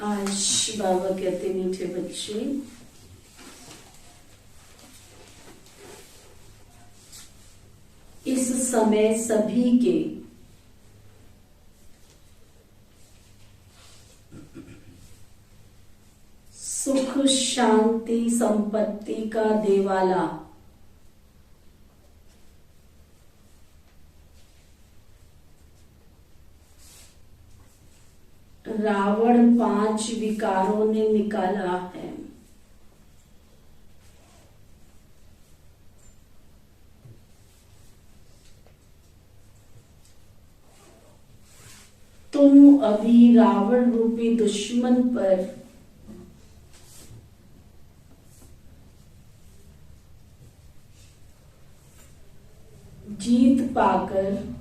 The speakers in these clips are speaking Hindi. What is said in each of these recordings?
आज बाबा कहते मीठे बच्चे, इस समय सभी के सुख शांति संपत्ति का देवाला रावण 5 विकारों ने निकाला है। तुम अभी रावण रूपी दुश्मन पर जीत पाकर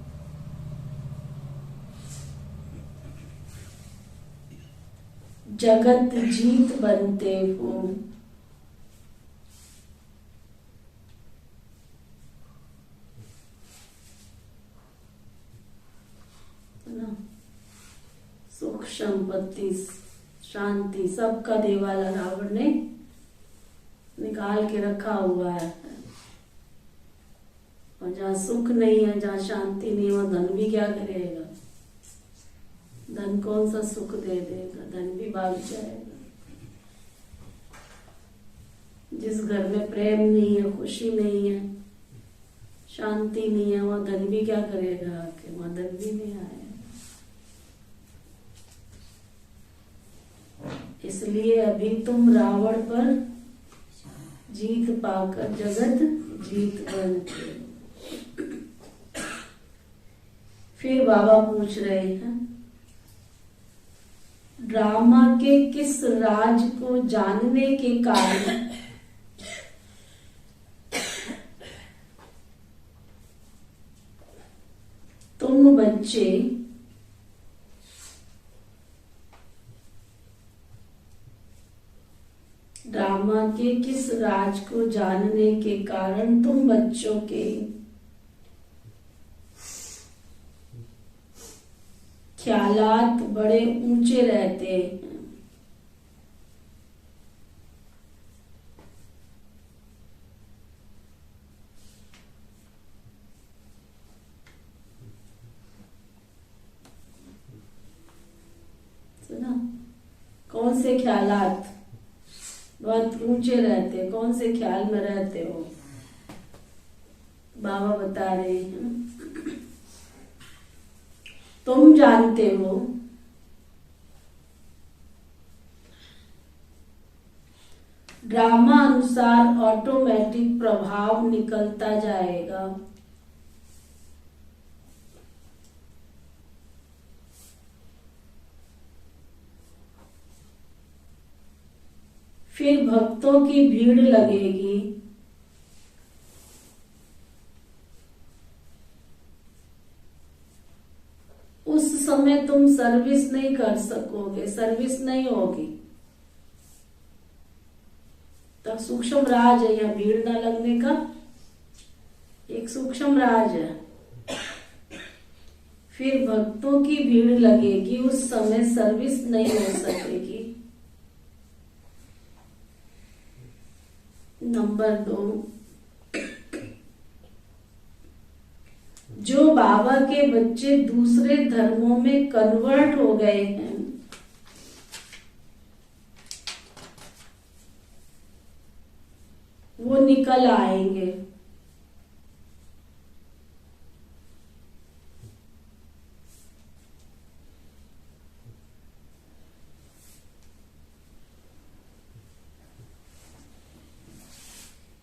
जगत जीत बनते हो। सुख संपत्ति शांति सबका देवाला रावण ने निकाल के रखा हुआ है। और जहाँ सुख नहीं है, जहाँ शांति नहीं है, वहाँ धन भी क्या करेगा? धन कौन सा सुख दे देगा? धन भी भाग जाएगा। जिस घर में प्रेम नहीं है, खुशी नहीं है, शांति नहीं है, वहाँ धन भी क्या करेगा आके? वहाँ धन भी नहीं आएगा। इसलिए अभी तुम रावण पर जीत पाकर जगत जीत बनते। फिर बाबा पूछ रहे हैं, ड्रामा के किस राज को जानने के कारण तुम बच्चे ड्रामा के किस राज को जानने के कारण तुम बच्चों के ख्यालात बड़े ऊंचे रहते हैं। सुना? कौन से ख्यालात बहुत ऊंचे रहते, कौन से ख्याल में रहते हो? बाबा बता रहे हैं, तुम जानते हो ड्रामा अनुसार ऑटोमेटिक प्रभाव निकलता जाएगा। फिर भक्तों की भीड़ लगेगी। उस समय तुम सर्विस नहीं कर सकोगे, सर्विस नहीं होगी। तब सूक्ष्म राज है, यहाँ भीड़ ना लगने का एक सूक्ष्म राज है। फिर भक्तों की भीड़ लगेगी, उस समय सर्विस नहीं हो सकेगी। नंबर 2, जो बाबा के बच्चे दूसरे धर्मों में कन्वर्ट हो गए हैं, वो निकल आएंगे।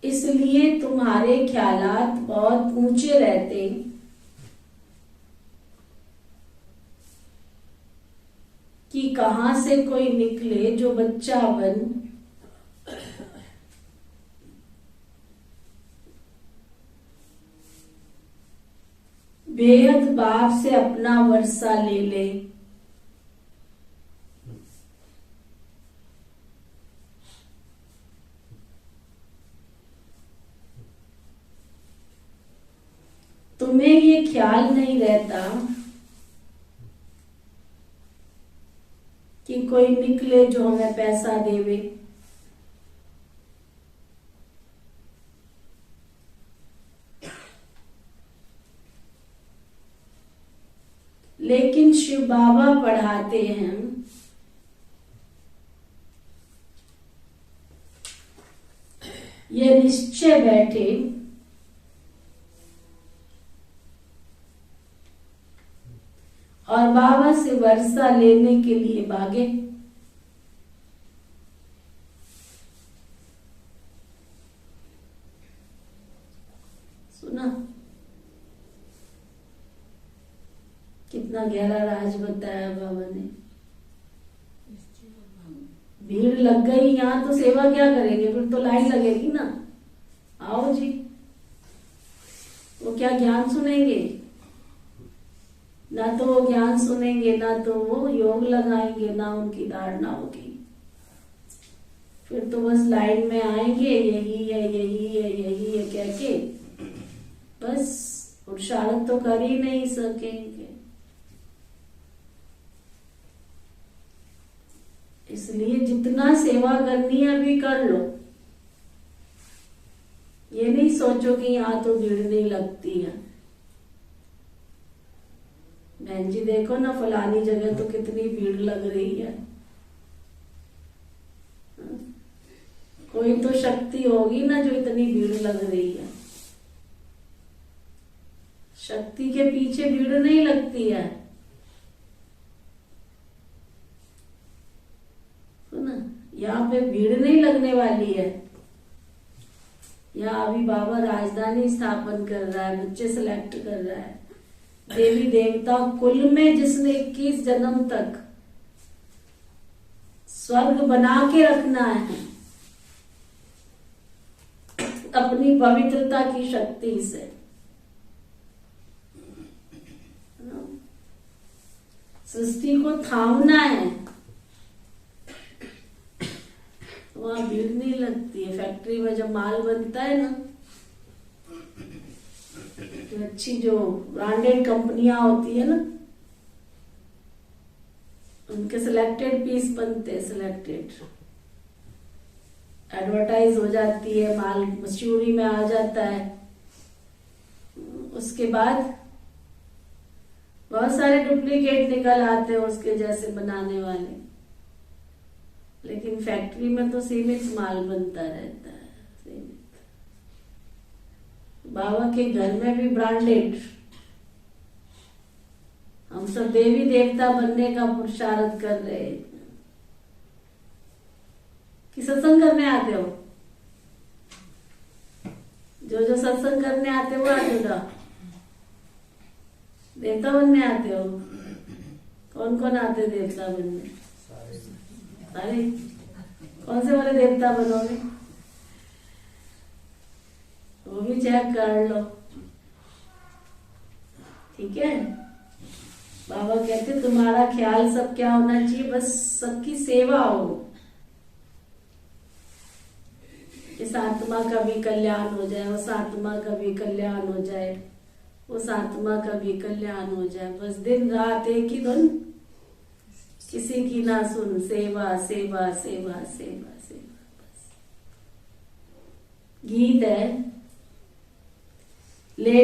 इसलिए तुम्हारे ख्यालात बहुत ऊंचे रहते, कि कहां से कोई निकले जो बच्चा बन बेहद बाप से अपना वर्षा ले ले। तुम्हें ये ख्याल नहीं रहता कि कोई निकले जो हमें पैसा देवे। लेकिन शिव बाबा पढ़ाते हैं ये निश्चय बैठे और बाबा से वर्षा लेने के लिए भागे। सुना? कितना गहरा राज बताया बाबा ने। भीड़ लग गई यहाँ तो सेवा क्या करेंगे, फिर तो लाइन लगेगी ना। आओ जी, वो क्या ज्ञान सुनेंगे? ना तो वो ज्ञान सुनेंगे, ना तो वो योग लगाएंगे, ना उनकी धारणा होगी। फिर तो बस लाइन में आएंगे, यही है यही है यही है कह के बस पुरुषार्थ तो कर ही नहीं सकेंगे। इसलिए जितना सेवा करनी है अभी कर लो। ये नहीं सोचो कि यहाँ तो भीड़ नहीं लगती है। बहन जी देखो ना, फलानी जगह तो कितनी भीड़ लग रही है। कोई तो शक्ति होगी ना जो इतनी भीड़ लग रही है। शक्ति के पीछे भीड़ नहीं लगती है। सुना? यहाँ पे भीड़ नहीं लगने वाली है। यहाँ अभी बाबा राजधानी स्थापन कर रहा है, बच्चे सिलेक्ट कर रहा है। देवी देवता कुल में जिसने 21 जन्म तक स्वर्ग बना के रखना है अपनी पवित्रता की शक्ति से, सृष्टि को थामना है, वहां भीड़ नहीं लगती है। फैक्ट्री में जब माल बनता है ना, तो अच्छी जो ब्रांडेड कंपनियां होती है ना, उनके सिलेक्टेड पीस बनते हैं, सिलेक्टेड एडवर्टाइज हो जाती है, माल मशहूरी में आ जाता है। उसके बाद बहुत सारे डुप्लीकेट निकल आते हैं उसके जैसे बनाने वाले, लेकिन फैक्ट्री में तो सीमित माल बनता रहता है, सीमित। बाबा के घर में भी ब्रांडेड, हम सब देवी देवता बनने का पुरुषार्थ कर रहे हैं। कि सत्संग करने आते हो, जो सत्संग करने आते हो आते हो, देवता बनने आते हो। कौन कौन आते देवता बनने? सारे। कौन से वाले देवता बनोगे वो भी चेक कर लो, ठीक है। बाबा कहते तुम्हारा ख्याल सब क्या होना चाहिए, बस सबकी सेवा हो, इस आत्मा का भी कल्याण हो जाए, उस आत्मा का भी कल्याण हो जाए, उस आत्मा का भी कल्याण हो जाए। बस दिन रात एक ही धुन, किसी की ना सुन, सेवा सेवा सेवा सेवा सेवा। बस गीत है, ले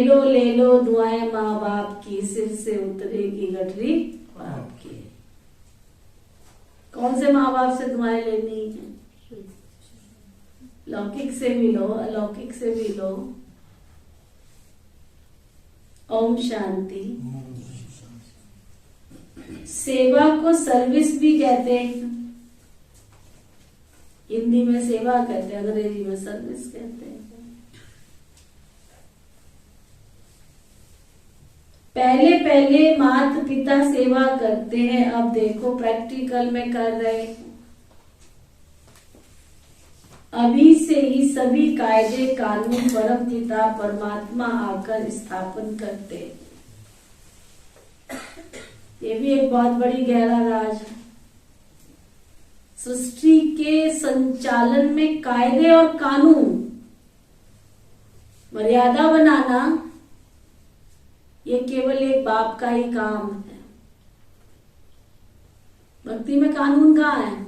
लो दुआएं माँ बाप की, सिर से उतरेगी गठरी बाप की। कौन से माँ बाप से दुआएं लेनी है? लौकिक से भी लो, अलौकिक से भी लो। ओम शांति। सेवा को सर्विस भी कहते हैं, हिंदी में सेवा कहते हैं, अंग्रेजी में सर्विस कहते हैं। पहले पहले माता पिता सेवा करते हैं, अब देखो प्रैक्टिकल में कर रहे हैं। अभी से ही सभी कायदे कानून परम पिता परमात्मा आकर स्थापन करते हैं। ये भी एक बहुत बड़ी गहरा राज है। सृष्टि के संचालन में कायदे और कानून, मर्यादा बनाना, ये केवल एक बाप का ही काम है। भक्ति में कानून कहाँ है?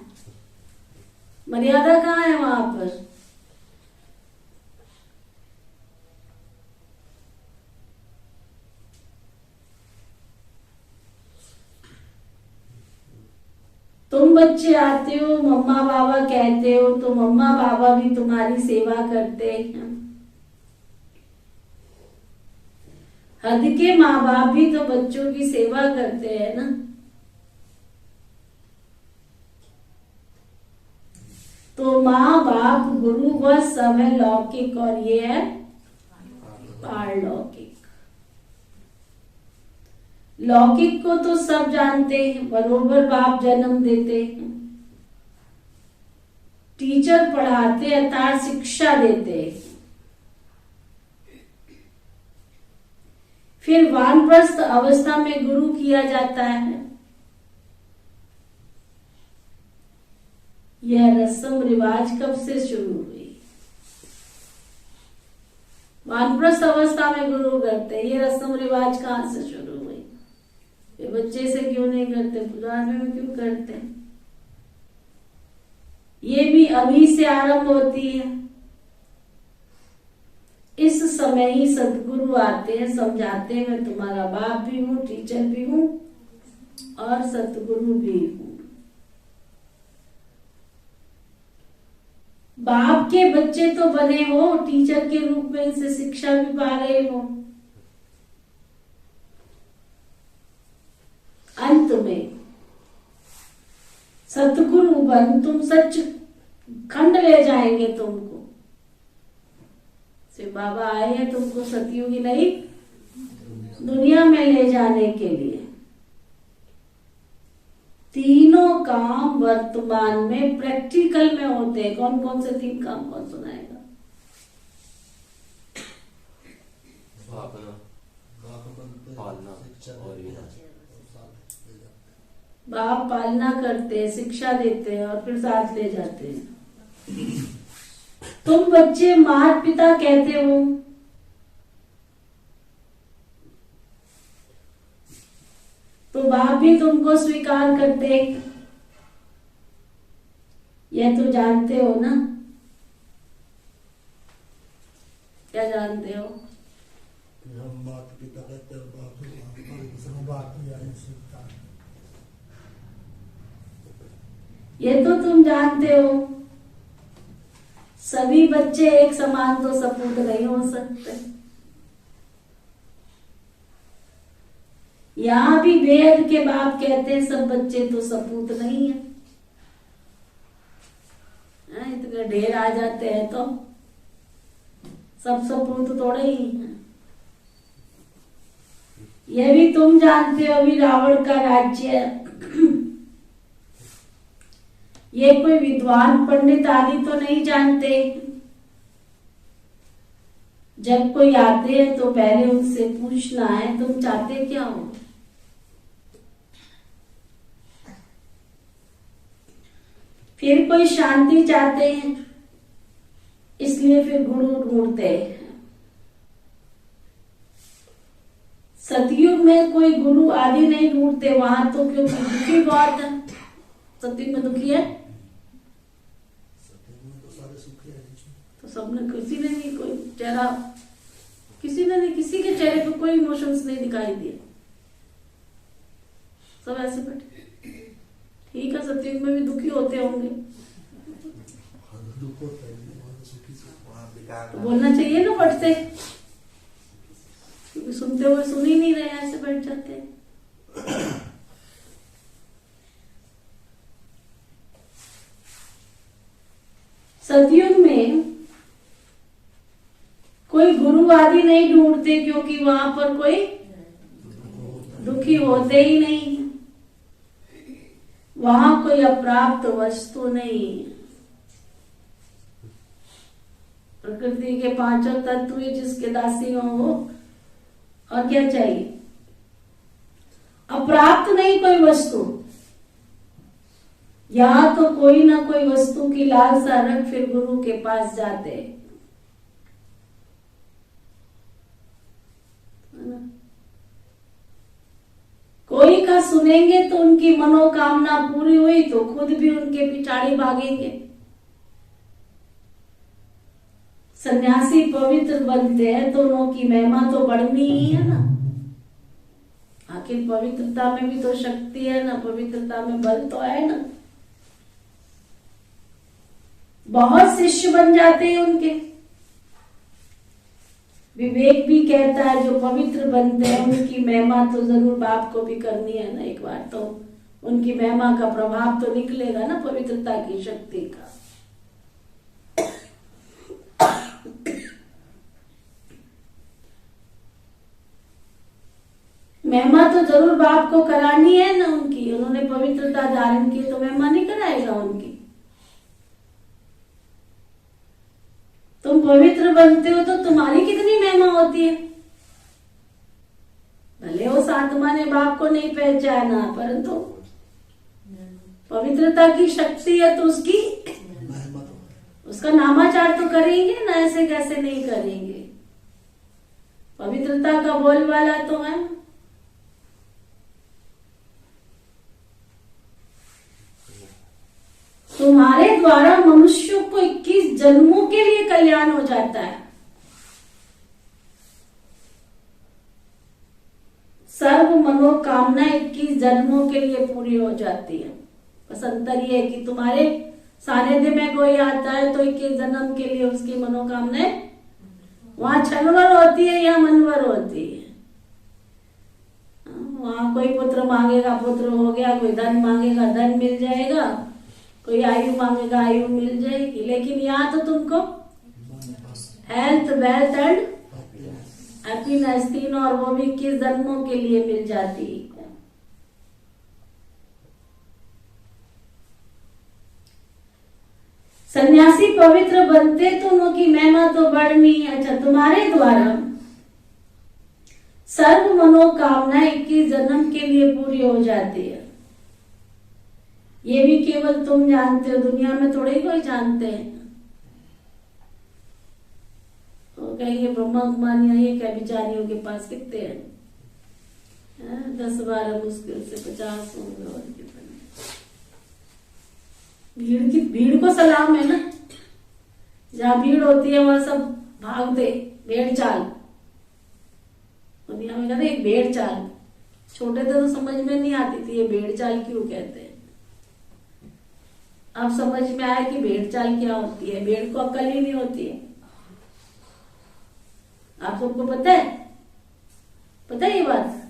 मर्यादा कहाँ है वहां पर? तुम बच्चे आते हो, मम्मा बाबा कहते हो, तो मम्मा बाबा भी तुम्हारी सेवा करते हैं। हद के माँ बाप भी तो बच्चों की सेवा करते हैं ना। तो माँ बाप गुरु व सब है लौकिक, और ये है पारलौकिक। लौकिक को तो सब जानते हैं, बरोबर बाप जन्म देते हैं, टीचर पढ़ाते अर्थात शिक्षा देते हैं। फिर वानप्रस्थ अवस्था में गुरु किया जाता है। यह रस्म रिवाज कब से शुरू हुई? वानप्रस्थ अवस्था में गुरु करते हैं। ये रस्म रिवाज कहां से शुरू हुई? ये बच्चे से क्यों नहीं करते, बुढ़ापे में क्यों करते हैं? ये भी अभी से आरंभ होती है। इस समय ही सदगुरु आते हैं, समझाते हैं मैं तुम्हारा बाप भी हूँ, टीचर भी हूँ और सतगुरु भी हूँ। बाप के बच्चे तो बने हो, टीचर के रूप में इनसे शिक्षा भी पा रहे हो। अंत में सतगुरु बन तुम सच खंड ले जाएंगे तुमको। से बाबा आए हैं तुमको सतयुगी नहीं दुनिया में ले जाने के लिए तीनों काम वर्तमान में प्रैक्टिकल में होते हैं। कौन कौन से 3 काम कौन सुनाएगा? बाप पालना करते हैं, शिक्षा देते हैं और फिर साथ ले जाते हैं। तुम बच्चे माता पिता कहते हो, तो बाप भी तुमको स्वीकार करते, यह तो जानते हो ना? क्या जानते हो? हम माता पिता कहते हैं, बाप ये तो तुम जानते हो। सभी बच्चे एक समान तो सपूत नहीं हो सकते। यहाँ भी वेद के बाप कहते हैं सब बच्चे तो सपूत नहीं है। इतने ढेर आ जाते हैं तो सब सपूत थोड़े ही हैं। यह भी तुम जानते हो, अभी रावण का राज्य ये कोई विद्वान पंडित आदि तो नहीं जानते। जब कोई आते हैं तो पहले उनसे पूछना है तुम चाहते क्या हो। फिर कोई शांति चाहते हैं, इसलिए फिर गुरु ढूंढते हैं। सतयुग में कोई गुरु आदि नहीं ढूंढते, वहां तो क्योंकि दुखी बहुत है। सतयुग में दुखी है तो सबने, किसी ने नहीं कोई चेहरा, किसी ने नहीं, किसी के चेहरे पे कोई इमोशंस नहीं दिखाई दिए, सब ऐसे बैठे। ठीक है, सतयुग में भी दुखी होते होंगे तो बोलना चाहिए ना फट से, क्योंकि सुनते हुए सुन ही नहीं रहे, ऐसे बैठ जाते हैं। सतयुग में कोई गुरु आदि नहीं ढूंढते, क्योंकि वहां पर कोई दुखी होते ही नहीं, वहां कोई अप्राप्त वस्तु नहीं। प्रकृति के 5 तत्व जिसके दासी हो वो, और क्या चाहिए? अप्राप्त नहीं कोई वस्तु। यहाँ तो कोई ना कोई वस्तु की लालसा रख फिर गुरु के पास जाते। कोई का सुनेंगे तो उनकी मनोकामना पूरी हुई तो खुद भी उनके पिछाड़ी भागेंगे। सन्यासी पवित्र बनते हैं तो उनकी महिमा तो बढ़नी ही है ना। आखिर पवित्रता में भी तो शक्ति है ना, पवित्रता में बल तो है ना। बहुत शिष्य बन जाते हैं उनके। विवेक भी कहता है जो पवित्र बनते हैं उनकी महिमा तो जरूर बाप को भी करनी है ना। एक बार तो उनकी महिमा का प्रभाव तो निकलेगा ना, पवित्रता की शक्ति का। महिमा तो जरूर बाप को करानी है ना उनकी। उन्होंने पवित्रता धारण की तो महिमा नहीं कराएगा उनकी। तुम पवित्र बनते हो तो तुम्हारी कितनी महिमा होती है। भले उस आत्मा ने बाप को नहीं पहचाना, परंतु पवित्रता की शक्ति है तो उसकी उसका नामाचार तो करेंगे ना, ऐसे कैसे नहीं करेंगे। पवित्रता का बोलबाला तो है। तुम्हारे द्वारा मनुष्य को 21 जन्मों के लिए कल्याण हो जाता है। सर्व मनोकामना 21 जन्मों के लिए पूरी हो जाती है। बस अंतर ये है कि तुम्हारे सानिध्य में कोई आता है तो 21 जन्म के लिए उसकी मनोकामनाएं वहां छनवर होती है या मनवर होती है। वहां कोई पुत्र मांगेगा पुत्र हो गया, कोई धन मांगेगा धन मिल जाएगा, कोई आयु मांगेगा आयु मिल जाएगी। लेकिन यहाँ तो तुमको हेल्थ वेल्थ एंड हैप्पीनेस तीन, और वो भी 21 जन्मों के लिए मिल जाती है। सन्यासी पवित्र बनते तो उनकी महिमा तो बढ़नी। अच्छा, तुम्हारे द्वारा सर्व मनोकामनाएं 21 जन्म के लिए पूरी हो जाती है। ये भी केवल तुम जानते हो, दुनिया में थोड़े ही कोई जानते हैं। तो कहेंगे ब्रह्मा कुमारियां ये क्या बिचारियों के पास कितने हैं? 10-12 मुश्किल से 50 होंगे और कितने। भीड़ को सलाम है ना, जहाँ भीड़ होती है वहां सब भागते, भेड़ चाल। दुनिया में कहते एक भेड़ चाल, छोटे थे तो समझ में नहीं आती थी ये भेड़ चाल क्यों कहते हैं। अब समझ में आया कि भेड़ चाल क्या होती है। भेड़ को अक्ल ही नहीं होती है। आप सबको पता है? पता है ये बात?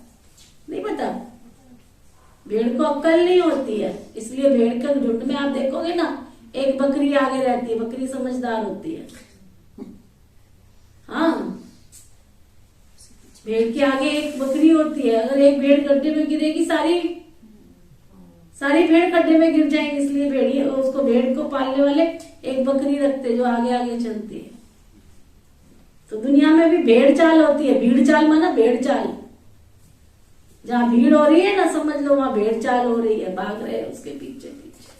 नहीं पता? भेड़ को अक्ल नहीं होती है, इसलिए भेड़ के झुंड में आप देखोगे ना, एक बकरी आगे रहती है। बकरी समझदार होती है। हाँ, भेड़ के आगे एक बकरी होती है। अगर एक भेड़ गड्ढे में गिरेगी, सारी भेड़ गड्ढे में गिर जाएंगी। इसलिए भेड़िए उसको, भेड़ को पालने वाले एक बकरी रखते जो आगे आगे चलती है। तो दुनिया में भी भेड़ चाल होती है। भीड़ चाल माना भेड़ चाल। जहां भीड़ हो रही है ना, समझ लो वहां भेड़ चाल हो रही है, भाग रहे हैं उसके पीछे पीछे,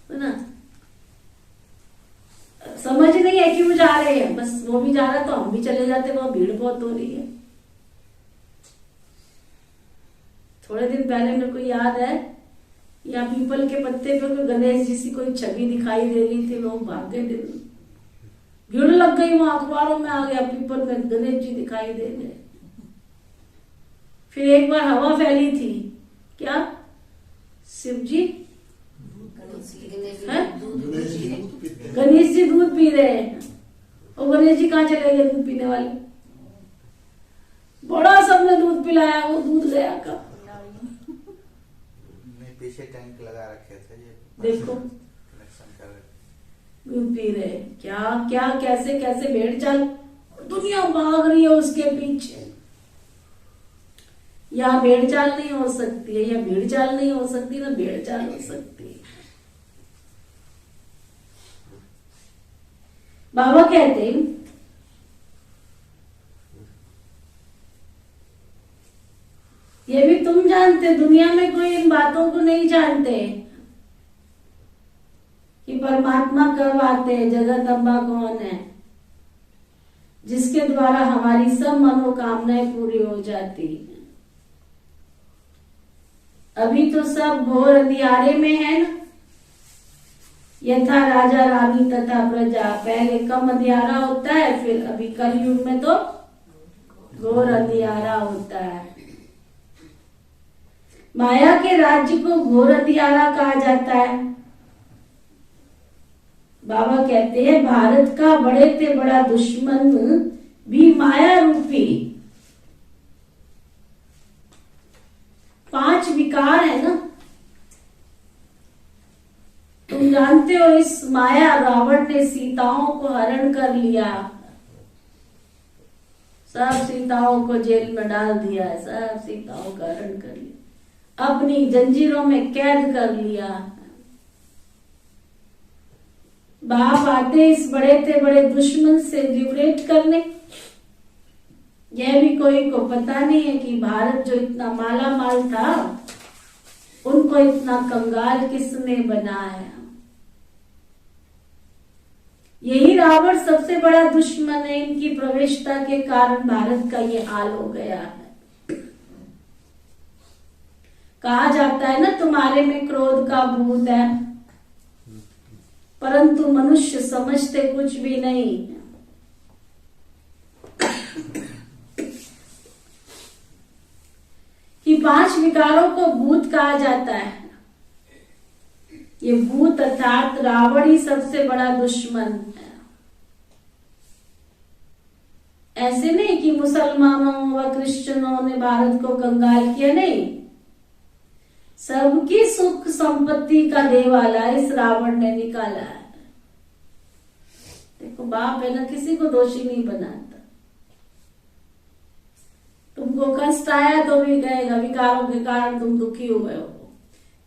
है ना। समझ नहीं है क्यों जा रहे हैं, बस वो भी जा रहा तो हम भी चले जाते, वहां भीड़ बहुत हो रही है। थोड़े दिन पहले मेरे को याद है, यहाँ पीपल के पत्ते पे कोई गणेश जी सी कोई छवि दिखाई दे रही थी। लोग भाग गए, दिन भीड़ लग गई, वहां अखबारों में आ गया पीपल में गणेश जी दिखाई दे रहे। फिर एक बार हवा फैली थी, क्या शिव जी, गणेश जी दूध पी रहे हैं। और गणेश जी कहाँ चले गए दूध पीने वाले? बड़ा सबने दूध पिलाया, वो दूध गया कब? पीछे टैंक लगा रखे थे, ये देखो कनेक्शन कर रहे। दूध पी रहे, क्या क्या कैसे कैसे भेड़ चाल, दुनिया भाग रही है उसके पीछे। या भेड़ चाल नहीं हो सकती है, या भीड़ चाल नहीं हो सकती, ना भेड़ चाल हो सकती है। बाबा कहते ये भी तुम जानते, दुनिया में कोई इन बातों को नहीं जानते कि परमात्मा कब आते हैं, जगत अम्बा कौन है, जिसके द्वारा हमारी सब मनोकामनाएं पूरी हो जाती है। अभी तो सब घोर अंधियारे में है ना, यथा राजा रानी तथा प्रजा। पहले कम अंधियारा होता है, फिर अभी कलयुग में तो घोर अंधियारा होता है। माया के राज्य को घोर अंधियारा कहा जाता है। बाबा कहते हैं भारत का बड़े से बड़ा दुश्मन भी माया रूपी 5 विकार है ना। तुम जानते हो इस माया रावण ने सीताओं को हरण कर लिया, सब सीताओं को जेल में डाल दिया, सब सीताओं का हरण कर लिया, अपनी जंजीरों में कैद कर लिया। बाप आते इस बड़े से बड़े दुश्मन से लिबरेट करने। यह भी कोई को पता नहीं है कि भारत जो इतना माला माल था, उनको इतना कंगाल किसने बनाया। यही रावण सबसे बड़ा दुश्मन है। इनकी प्रवेशता के कारण भारत का ये हाल हो गया है। कहा जाता है ना तुम्हारे में क्रोध का भूत है, परंतु मनुष्य समझते कुछ भी नहीं। कि 5 विकारों को भूत कहा जाता है। ये भूत अर्थात रावण ही सबसे बड़ा दुश्मन है। ऐसे नहीं कि मुसलमानों व क्रिश्चियनों ने भारत को कंगाल किया, नहीं। सबकी सुख संपत्ति का देवाला इस रावण ने निकाला है। देखो बाप है ना, किसी को दोषी नहीं बनाता। तुमको कष्ट आया तो भी कहेगा विकारों के कारण तुम दुखी हुए हो,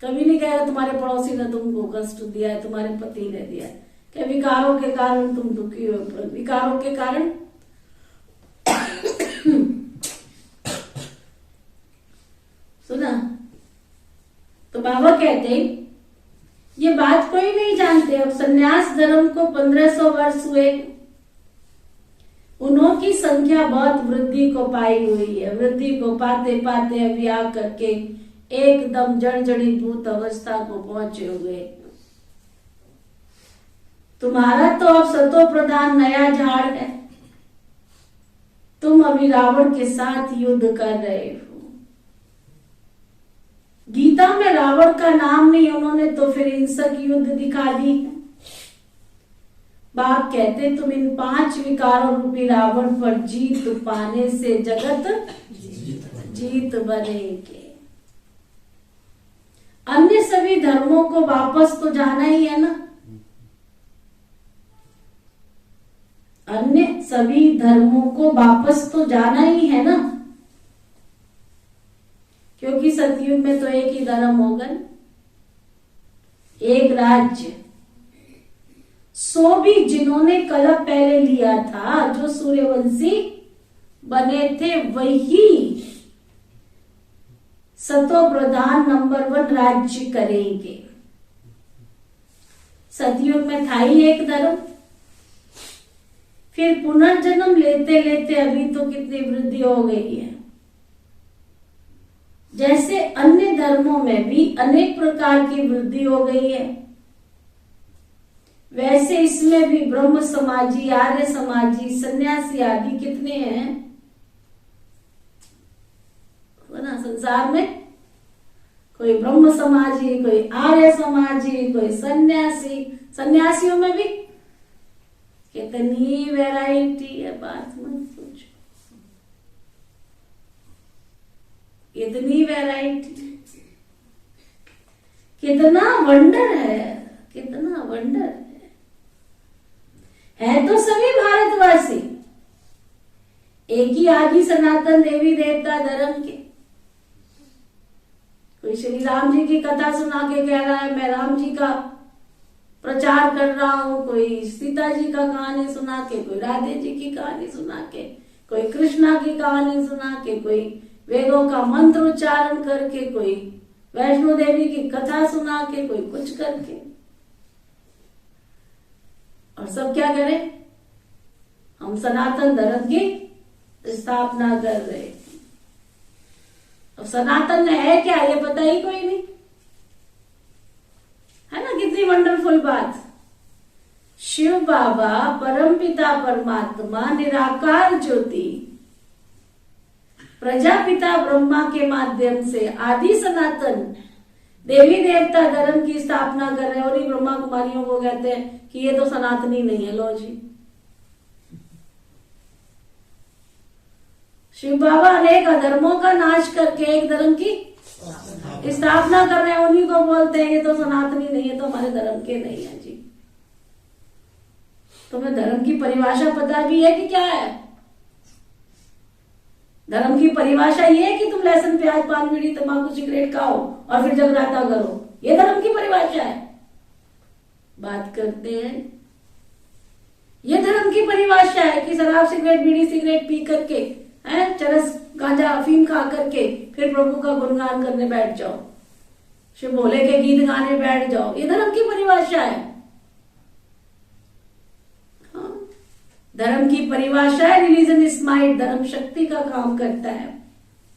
कभी नहीं कहेगा तुम्हारे पड़ोसी ने तुमको कष्ट दिया है, तुम्हारे पति ने दिया है, कि विकारों के कारण तुम दुखी हो। विकारों के कारण सुना तो बाबा कहते ये बात कोई नहीं जानते। अब सन्यास धर्म को 1500 वर्ष हुए, उन्हों की संख्या बहुत वृद्धि को पाई हुई है। वृद्धि को पाते पाते अभी आ करके एकदम जड़जड़ीभूत अवस्था को पहुंचे हुए। तुम्हारा तो अब सतो प्रधान नया झाड़ है, तुम अभी रावण के साथ युद्ध कर रहे हो। गीता में रावण का नाम नहीं, उन्होंने तो फिर हिंसक युद्ध दिखा दी। बाप कहते तुम इन 5 विकारों रूपी रावण पर जीत पाने से जगत जीत बनेंगे। अन्य सभी धर्मों को वापस तो जाना ही है ना, अन्य सभी धर्मों को वापस तो जाना ही है ना, क्योंकि सतयुग में तो एक ही धर्म होगा, एक राज्य। सो भी जिन्होंने कलप पहले लिया था, जो सूर्यवंशी बने थे, वही सतो प्रधान नंबर 1 राज्य करेंगे। सतयुग में था ही एक धर्म, फिर पुनर्जन्म लेते लेते अभी तो कितनी वृद्धि हो गई है। जैसे अन्य धर्मों में भी अनेक प्रकार की वृद्धि हो गई है, वैसे इसमें भी ब्रह्म समाजी, आर्य समाजी, सन्यासी आदि कितने हैं ना संसार में। कोई ब्रह्म समाजी, कोई आर्य समाजी, कोई सन्यासी। सन्यासियों में भी कितनी वैरायटी है, बात मत पूछो, इतनी वैरायटी, कितना वंडर है, कितना वंडर है तो सभी भारतवासी एक ही आदि सनातन देवी देवता धर्म के। कोई श्री राम जी की कथा सुना के कह रहा है मैं राम जी का प्रचार कर रहा हूं, कोई सीता जी का कहानी सुना के, कोई राधे जी की कहानी सुना के, कोई कृष्णा की कहानी सुना के, कोई वेदों का मंत्र उच्चारण करके, कोई वैष्णो देवी की कथा सुना के, कोई कुछ करके, और सब क्या करें, हम सनातन धर्म की स्थापना कर रहे। अब सनातन है क्या ये पता ही कोई नहीं है ना। कितनी वंडरफुल बात। शिव बाबा परमपिता परमात्मा निराकार ज्योति प्रजापिता ब्रह्मा के माध्यम से आदि सनातन देवी देवता धर्म की स्थापना कर रहे हैं। और ये ब्रह्मा कुमारियों को कहते हैं कि ये तो सनातनी नहीं है। लो जी, शिव बाबा अनेक अधर्मों का नाश करके एक धर्म की स्थापना कर रहे हैं, उन्हीं को बोलते हैं ये तो सनातनी नहीं है, तो हमारे धर्म के नहीं है जी। तुम्हें धर्म की परिभाषा पता भी है कि क्या है? धर्म की परिभाषा ये है कि तुम लहसुन प्याज पान बीड़ी तंबाकू सिगरेट खाओ और फिर जगराता करो, ये धर्म की परिभाषा है। बात करते हैं, ये धर्म की परिभाषा है कि शराब सिगरेट बीड़ी सिगरेट पी करके, चरस गांजा अफीम खा करके फिर प्रभु का गुणगान करने बैठ जाओ, शिव भोले के गीत गाने बैठ जाओ, ये धर्म की परिभाषा है। धर्म की परिभाषा है रिलीजन इज माइट। धर्म शक्ति का काम करता है,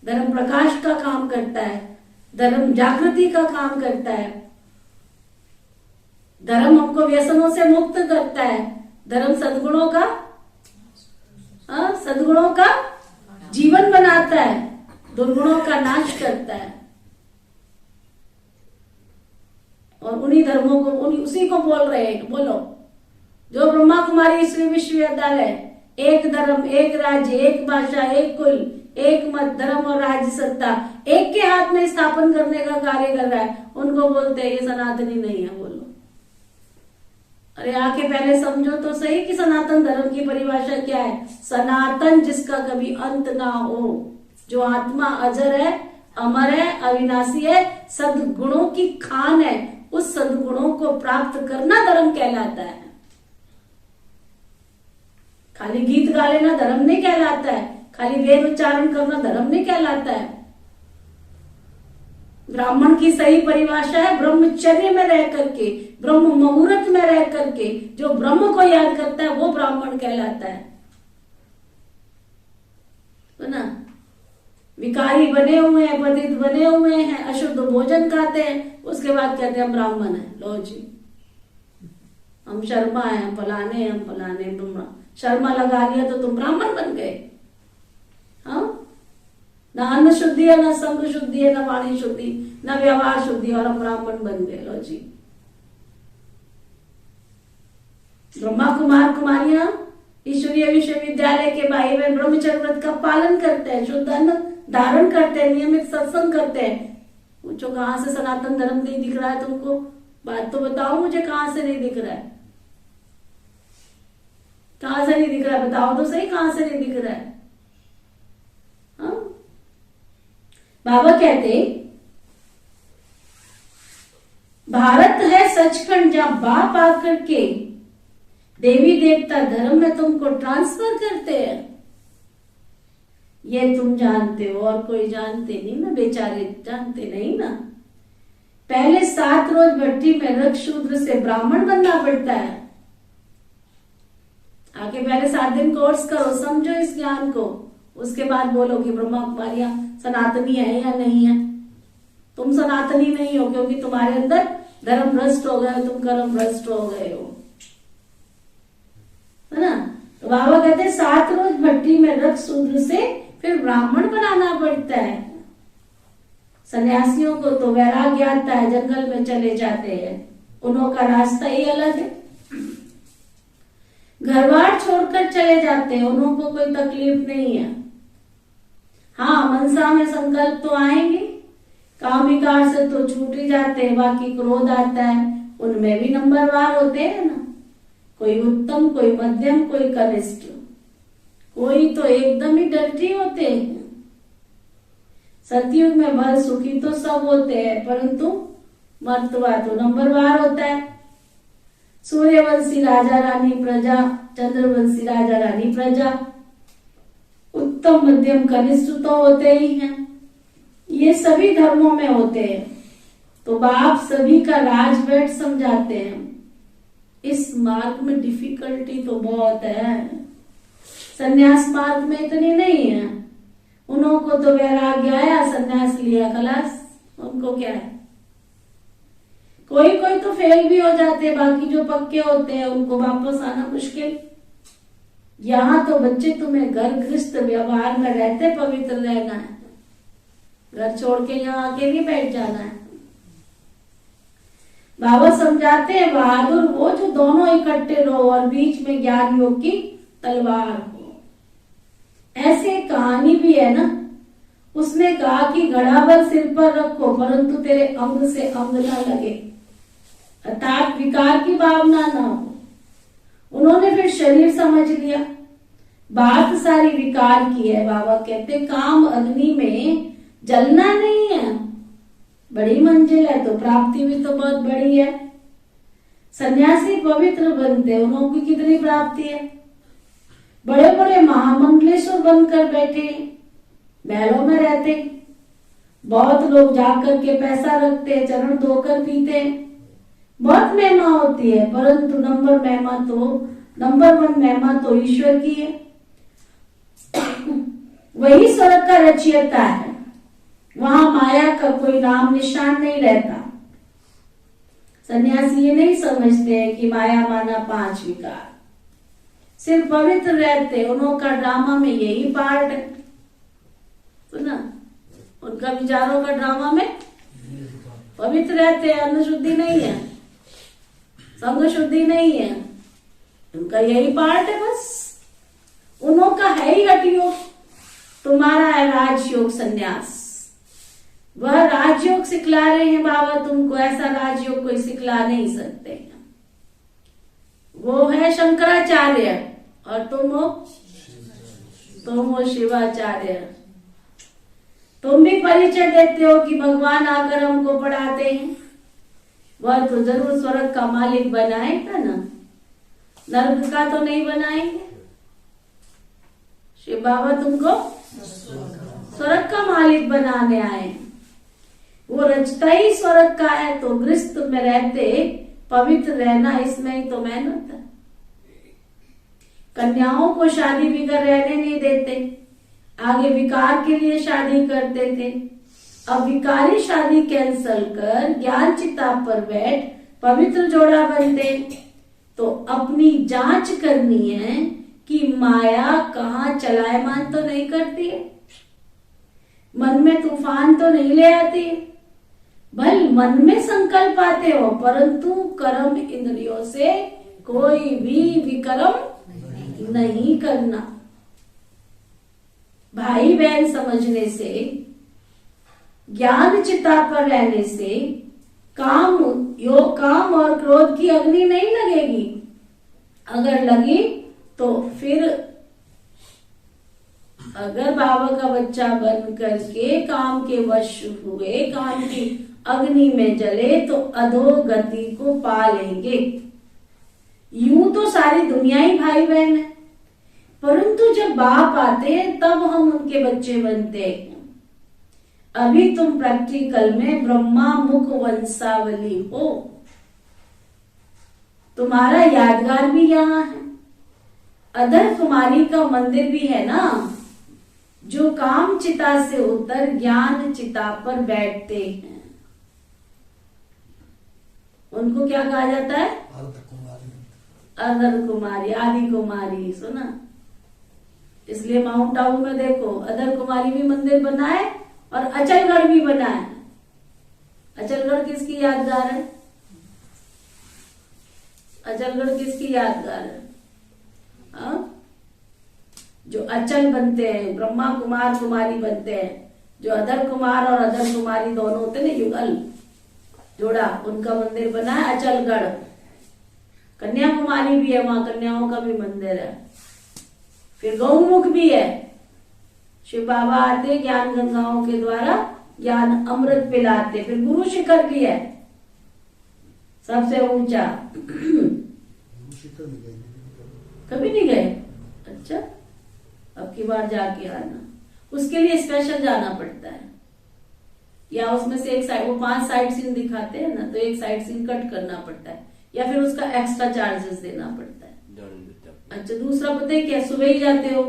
धर्म प्रकाश का काम करता है, धर्म जागृति का काम करता है, धर्म हमको व्यसनों से मुक्त करता है, धर्म सद्गुणों का जीवन बनाता है, दुर्गुणों का नाश करता है। और उन्हीं धर्मों को उसी को बोल रहे हैं। बोलो, जो ब्रह्मा कुमारी श्री विश्वविद्यालय एक धर्म एक राज्य एक भाषा एक कुल एक मत धर्म और राज्य सत्ता एक के हाथ में स्थापन करने का कार्य कर रहा है, उनको बोलते हैं ये सनातनी नहीं है। बोलो, अरे आके पहले समझो तो सही कि सनातन धर्म की परिभाषा क्या है। सनातन जिसका कभी अंत ना हो, जो आत्मा अजर है, अमर है, अविनाशी है, सद्गुणों की खान है, उस सद्गुणों को प्राप्त करना धर्म कहलाता है। खाली गीत गा लेना धर्म नहीं कहलाता है, खाली वेद उच्चारण करना धर्म नहीं कहलाता है। ब्राह्मण की सही परिभाषा है ब्रह्मचर्य में रह करके, ब्रह्म मुहूर्त में रह करके जो ब्रह्म को याद करता है वो ब्राह्मण कहलाता है ना। विकारी बने हुए हैं, पतित बने हुए हैं, अशुद्ध भोजन खाते हैं, उसके बाद कहते हैं ब्राह्मण है। लो जी, हम शर्मा है, हम फलाने हैं, हम फलाने। तुम शर्मा लगा लिया तो तुम ब्राह्मण बन गए। हाँ, न अन्न शुद्धि है, न संग शुद्धि है, न वाणी शुद्धि, न व्यवहार शुद्धि, और हम ब्राह्मण बन गए। लो जी, ब्रह्मा कुमार कुमारियां ईश्वरीय विश्वविद्यालय के बाई में ब्रह्मचर्य व्रत का पालन करते हैं, शुद्ध अन्न धारण करते हैं, नियमित सत्संग करते हैं। पूछो कहां से सनातन धर्म नहीं दिख रहा है तुमको? बात तो बताओ मुझे, कहां से नहीं दिख रहा है? कहां से नहीं दिख रहा है? बताओ तो सही, कहां से नहीं दिख रहा है? हाँ? बाबा कहते भारत है सचखंड जहां बाप आकर के देवी देवता धर्म में तुमको ट्रांसफर करते हैं। ये तुम जानते हो, और कोई जानते नहीं ना, बेचारे जानते नहीं ना। पहले 7 रोज भट्टी में रक्त शूद्र से ब्राह्मण बनना पड़ता है। आके पहले 7 दिन कोर्स करो, समझो इस ज्ञान को, उसके बाद बोलो कि ब्रह्मा कुमारियां सनातनी है या नहीं है। तुम सनातनी नहीं हो क्योंकि तुम्हारे अंदर धर्म भ्रष्ट हो गए, तुम कर्म भ्रष्ट हो गए हो, है ना। तो बाबा कहते 7 रोज भट्टी में रक्त शूद्र से फिर ब्राह्मण बनाना पड़ता है। सन्यासियों को तो वैराग्य आता है, जंगल में चले जाते हैं, उनका रास्ता ही अलग है। घर बार छोड़कर चले जाते हैं, उनको कोई तकलीफ नहीं है। हाँ, मनसा में संकल्प तो आएंगे, काम विकार से तो छूट ही जाते हैं, बाकी क्रोध आता है, उनमें भी नंबरवार होते हैं ना। कोई उत्तम, कोई मध्यम, कोई कनिष्ठ, कोई तो एकदम ही डर्टी होते हैं। सतयुग में भल सुखी तो सब होते हैं, परंतु मर्तवा तो नंबरवार होता है। सूर्यवंशी राजा रानी प्रजा, चंद्रवंशी राजा रानी प्रजा, उत्तम मध्यम कनिष्ठ तो होते ही हैं। ये सभी धर्मों में होते हैं। तो बाप सभी का राजवैट समझाते हैं। इस मार्ग में डिफिकल्टी तो बहुत है, सन्यास मार्ग में इतनी नहीं है। उनको तो वैराग्य आया, सन्यास लिया, खलास, उनको क्या है। कोई कोई तो फेल भी हो जाते हैं, बाकी जो पक्के होते हैं उनको वापस आना मुश्किल। यहाँ तो बच्चे तुम्हें घर गृहस्थ व्यवहार में रहते पवित्र रहना है, घर छोड़ के यहाँ आके नहीं बैठ जाना है। बाबा समझाते हैं बहादुर वो जो दोनों इकट्ठे रहो और बीच में ज्ञान योग की तलवार हो। ऐसे कहानी भी है ना, उसने कहा कि घड़ाभर सिर पर रखो परंतु तेरे अंग से अंग ना लगे, अर्थात विकार की भावना ना हो। उन्होंने फिर शरीर समझ लिया, बात सारी विकार की है। बाबा कहते काम अग्नि में जलना नहीं है, बड़ी मंजिल है तो प्राप्ति भी तो बहुत बड़ी है। सन्यासी पवित्र बनते, उन्होंने कितनी प्राप्ति है। बड़े बड़े महामंडलेश्वर बनकर बैठे, महलों में रहते, बहुत लोग जाकर के पैसा रखते, चरण धोकर पीते, बहुत महिमा होती है। परंतु नंबर 1 महिमा तो ईश्वर की है। वही स्वर्ग का रचयिता है, वहां माया का कोई नाम निशान नहीं रहता। सन्यासी ये नहीं समझते हैं कि माया माना 5 विकार, सिर्फ पवित्र रहते, उनका ड्रामा में यही पार्ट है। सुना, उनका विचारों का ड्रामा में पवित्र रहते हैं, अन्न शुद्धि नहीं है, संग शुद्धि नहीं है, उनका यही पार्ट है बस। उनका है ही हठ योग, तुम्हारा है राजयोग संन्यास। वह राजयोग सिखला रहे हैं बाबा तुमको, ऐसा राजयोग कोई सिखला नहीं सकते। वो है शंकराचार्य और तुम हो शिवाचार्य। तुम भी परिचय देते हो कि भगवान आकर हमको पढ़ाते हैं। वह तो जरूर स्वर्ग का मालिक बनाएगा ना, नर्क का तो नहीं बनाएंगे। शिव बाबा तुमको स्वर्ग का मालिक बनाने आए। वो रचता ही स्वर्ग का है, तो गृहस्थ में रहते पवित्र रहना, इसमें ही तो मेहनत है। कन्याओं को शादी बिगर रहने नहीं देते, आगे विकार के लिए शादी करते थे। अब विकारी शादी कैंसल कर ज्ञान चिता पर बैठ पवित्र जोड़ा बनते। तो अपनी जांच करनी है कि माया कहाँ चलायमान तो नहीं करती है, मन में तूफान तो नहीं ले आती है। भले मन में संकल्प आते हो, परंतु कर्म इंद्रियों से कोई भी विकर्म नहीं करना। भाई बहन समझने से, ज्ञान चिता पर रहने से काम और क्रोध की अग्नि नहीं लगेगी। अगर लगी तो फिर अगर बाबा का बच्चा बन करके काम के वश हुए, काम की अग्नि में जले, तो अधोगति को पा लेंगे। यूं तो सारी दुनिया ही भाई बहन है, परंतु जब बाप आते हैं तब हम उनके बच्चे बनते हैं। अभी तुम प्रैक्टिकल में ब्रह्मा मुख वंशावली हो। तुम्हारा यादगार भी यहाँ है। अधर कुमारी का मंदिर भी है ना, जो काम चिता से उतर ज्ञान चिता पर बैठते हैं। उनको क्या कहा जाता है? अधर कुमारी, आदि कुमारी। सुना? इसलिए माउंट आबू में देखो अधर कुमारी भी मंदिर बना है और अचलगढ़ भी बना है। अचलगढ़ किसकी यादगार है? अचलगढ़ किसकी यादगार है? जो अचल बनते हैं, ब्रह्मा कुमार कुमारी बनते हैं, जो अधर कुमार और अधर कुमारी दोनों होते हैं ना, युगल जोड़ा, उनका मंदिर बना है अचलगढ़। कन्याकुमारी भी है, वहां कन्याओं का भी मंदिर है। फिर गौमुख भी है, शिव बाबा आते ज्ञान गंगाओं के द्वारा ज्ञान अमृत पिलाते। फिर गुरु शिखर भी है, सबसे ऊंचा। कभी नहीं गए? अच्छा, अब की बार जाके आना। उसके लिए स्पेशल जाना पड़ता है, या उसमें से एक साइड, वो 5 साइड सीन दिखाते हैं ना, तो एक साइड सीन कट करना पड़ता है, या फिर उसका एक्स्ट्रा चार्जेस देना पड़ता है। अच्छा, दूसरा पता है क्या? सुबह ही जाते हो।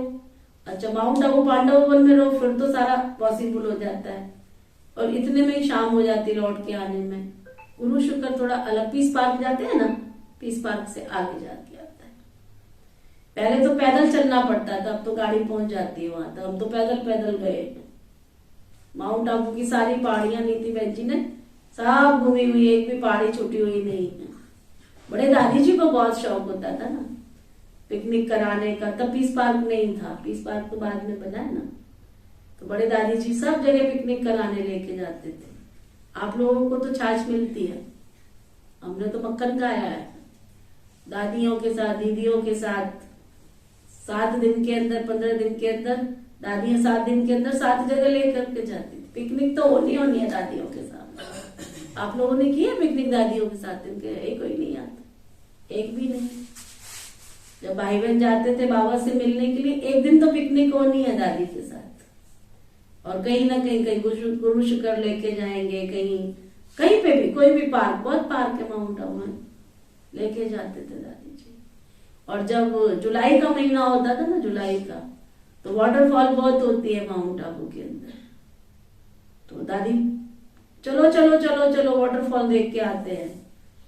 अच्छा, माउंट आबू पांडव वन में रहो, फिर तो सारा पॉसिबल हो जाता है, और इतने में ही शाम हो जाती है लौट के आने में। गुरु शुक्र थोड़ा अलग, पीस पार्क जाते हैं ना, पीस पार्क से आगे जाके आता है। पहले तो पैदल चलना पड़ता था, अब तो गाड़ी पहुंच जाती है वहां तक। हम तो पैदल गए। माउंट आबू की सारी पहाड़ियां नीति बहन जी ने सब घूमी हुई, एक भी पहाड़ी छूटी हुई नहीं है। बड़े दादी जी को बहुत शौक होता था ना पिकनिक कराने का, तब पीस पार्क नहीं था, पीस पार्क तो बाद में बना है ना। तो बड़े दादी जी सब जगह पिकनिक कराने लेके जाते थे। आप लोगों को तो छाछ मिलती है, हमने तो मक्खन खाया है दादियों के साथ, दीदियों के साथ। 7 दिन के अंदर, 15 दिन के अंदर, दादियां 7 दिन के अंदर 7 जगह लेकर के जाती थी। पिकनिक तो होनी है दादियों के साथ। आप लोगों ने की है पिकनिक दादियों के साथ? इनके कोई नहीं आता, एक भी नहीं। जब भाई बहन जाते थे बाबा से मिलने के लिए, एक दिन तो पिकनिक होनी है दादी के साथ। और कहीं ना कहीं गुरु शुक्र लेके जाएंगे, कहीं पे भी, कोई भी पार्क, बहुत पार्क है माउंट आबू में, लेके जाते थे दादी जी। और जब जुलाई का महीना होता था ना, जुलाई का, तो वाटरफॉल बहुत होती है माउंट आबू के अंदर। तो दादी चलो चलो चलो चलो वाटरफॉल देख के आते हैं।